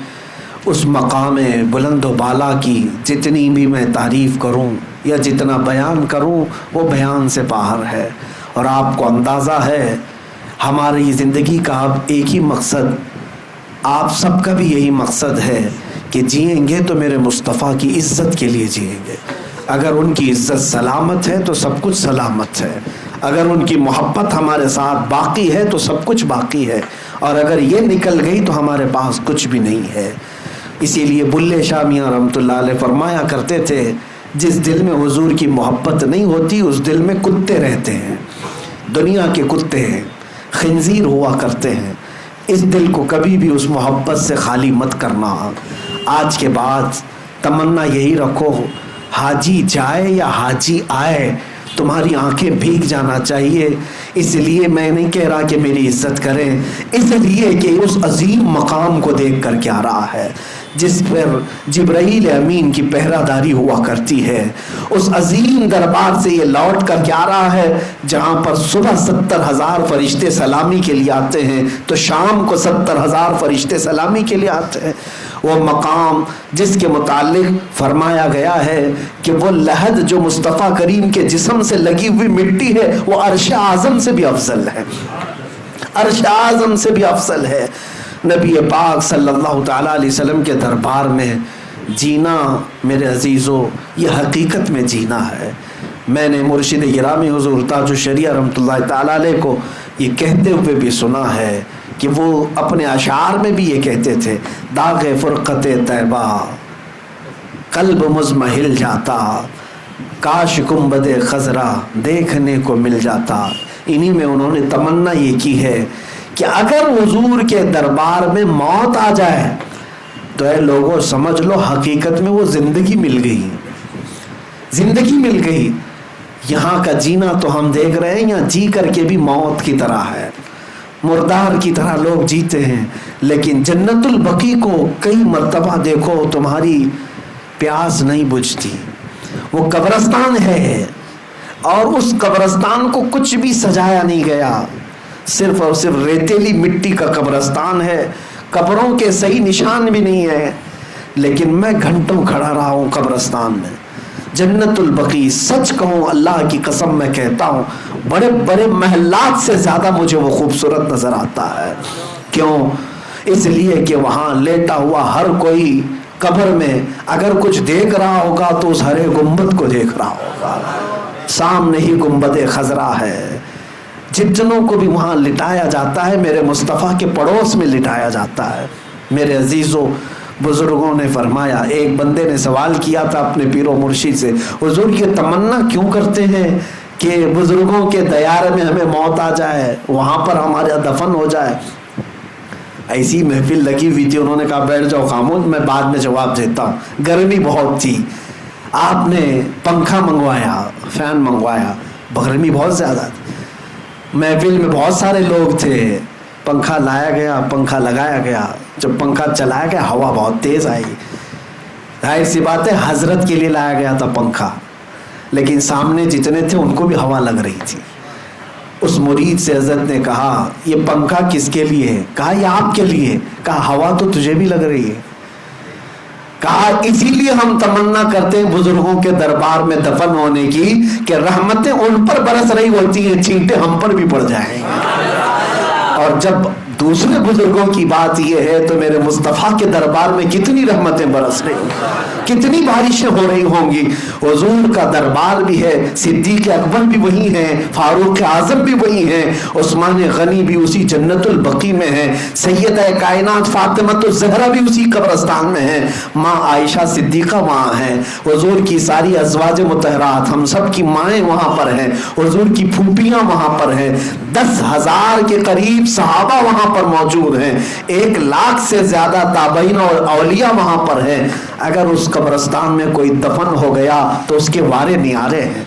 اس مقام بلند و بالا کی جتنی بھی میں تعریف کروں یا جتنا بیان کروں وہ بیان سے باہر ہے. اور آپ کو اندازہ ہے ہماری زندگی کا اب ایک ہی مقصد, آپ سب کا بھی یہی مقصد ہے کہ جئیں گے تو میرے مصطفیٰ کی عزت کے لیے جئیں گے. اگر ان کی عزت سلامت ہے تو سب کچھ سلامت ہے. اگر ان کی محبت ہمارے ساتھ باقی ہے تو سب کچھ باقی ہے، اور اگر یہ نکل گئی تو ہمارے پاس کچھ بھی نہیں ہے۔ اسی لیے بلے شاہ میاں رحمۃ اللہ علیہ فرمایا کرتے تھے، جس دل میں حضور کی محبت نہیں ہوتی اس دل میں کتے رہتے ہیں، دنیا کے کتے ہیں، خنزیر ہوا کرتے ہیں۔ اس دل کو کبھی بھی اس محبت سے خالی مت کرنا۔ آج کے بعد تمنا یہی رکھو، حاجی جائے یا حاجی آئے تمہاری آنکھیں بھیگ جانا چاہیے۔ اس لیے میں نہیں کہہ رہا کہ میری عزت کریں، اس لیے کہ اس عظیم مقام کو دیکھ کر کے آ رہا ہے جس پر جبرائیل امین کی پہرہ داری ہوا کرتی ہے۔ اس عظیم دربار سے یہ لوٹ کر کے آ رہا ہے جہاں پر صبح 70,000 فرشتے سلامی کے لیے آتے ہیں تو شام کو 70,000 فرشتے سلامی کے لیے آتے ہیں۔ وہ مقام جس کے متعلق فرمایا گیا ہے کہ وہ لحد جو مصطفیٰ کریم کے جسم سے لگی ہوئی مٹی ہے وہ عرش اعظم سے بھی افضل ہے، عرش اعظم سے بھی افضل ہے۔ نبی پاک صلی اللہ تعالیٰ علیہ وسلم کے دربار میں جینا میرے عزیزو یہ حقیقت میں جینا ہے۔ میں نے مرشد گرامی حضور تاج الشریعہ رحمۃ اللہ تعالیٰ علیہ کو یہ کہتے ہوئے بھی سنا ہے کہ وہ اپنے اشعار میں بھی یہ کہتے تھے، داغ فرقت طیبہ قلب مزمحل جاتا، کاش گنبد خضرا دیکھنے کو مل جاتا۔ انہی میں انہوں نے تمنا یہ کی ہے کہ اگر حضور کے دربار میں موت آ جائے تو اے لوگوں سمجھ لو حقیقت میں وہ زندگی مل گئی، زندگی مل گئی۔ یہاں کا جینا تو ہم دیکھ رہے ہیں، یہاں جی کر کے بھی موت کی طرح ہے، مردار کی طرح لوگ جیتے ہیں، لیکن جنت البقیع کو کئی مرتبہ دیکھو تمہاری پیاس نہیں بجھتی۔ وہ قبرستان ہے اور اس قبرستان کو کچھ بھی سجایا نہیں گیا، صرف اور صرف ریتیلی مٹی کا قبرستان ہے، قبروں کے صحیح نشان بھی نہیں ہے، لیکن میں گھنٹوں کھڑا رہا ہوں قبرستان میں۔ جنت البقیع سچ کہوں اللہ کی قسم میں کہتا ہوں بڑے بڑے محلات سے زیادہ مجھے وہ خوبصورت نظر آتا ہے۔ کیوں؟ اس لیے کہ وہاں لیٹا ہوا ہر کوئی قبر میں اگر کچھ دیکھ رہا ہوگا تو اس ہرے گنبد کو دیکھ رہا ہوگا، سامنے ہی گنبد خضرا ہے۔ جتنوں کو بھی وہاں لٹایا جاتا ہے میرے مصطفیٰ کے پڑوس میں لٹایا جاتا ہے۔ میرے عزیزوں بزرگوں نے فرمایا، ایک بندے نے سوال کیا تھا اپنے پیر و مرشد سے، حضور یہ تمنا کیوں کرتے ہیں کہ بزرگوں کے دیار میں ہمیں موت آ جائے، وہاں پر ہمارا دفن ہو جائے؟ ایسی محفل لگی ہوئی تھی، انہوں نے کہا بیٹھ جاؤ خاموش، میں بعد میں جواب دیتا ہوں۔ گرمی بہت تھی، آپ نے پنکھا منگوایا، فین منگوایا، گرمی بہت زیادہ تھی، محفل میں بہت سارے لوگ تھے، پنکھا لایا گیا، پنکھا لگایا گیا، جب پنکھا چلایا گیا ہوا بہت تیز آئی، ظاہر سی بات ہے حضرت کے لیے لایا گیا تھا پنکھا، لیکن سامنے جتنے تھے ان کو بھی ہوا لگ رہی تھی۔ اس مرید سے حضرت نے کہا یہ پنکھا کس کے لیے ہے؟ کہا یہ آپ کے لیے۔ کہا ہوا تو تجھے بھی لگ رہی ہے۔ کہا اسی لیے ہم تمنا کرتے ہیں بزرگوں کے دربار میں دفن ہونے کی کہ رحمتیں ان پر برس رہی ہوتی ہیں، چھینٹے ہم پر بھی پڑ جائیں گے۔ اور جب دوسرے بزرگوں کی بات یہ ہے تو میرے مصطفیٰ کے دربار میں کتنی رحمتیں برس رہی ہوں، کتنی بارشیں ہو رہی ہوں گی۔ حضور کا دربار بھی ہے، صدیق اکبر بھی وہی ہیں، فاروق اعظم بھی وہی ہیں، عثمان غنی بھی اسی جنت البقیع میں ہیں، سیدہ کائنات فاطمہ الزہرا بھی اسی قبرستان میں ہیں، ماں عائشہ صدیقہ وہاں ہیں، حضور کی ساری ازواج مطہرات ہم سب کی مائیں وہاں پر ہیں، حضور کی پھوپھیاں وہاں پر ہیں، 10,000 کے قریب صحابہ وہاں پر موجود ہیں، 1,00,000 سے زیادہ تابعین اور اولیاء وہاں پر ہیں۔ اگر اس قبرستان میں کوئی دفن ہو گیا تو اس کے وارے نیارے ہیں۔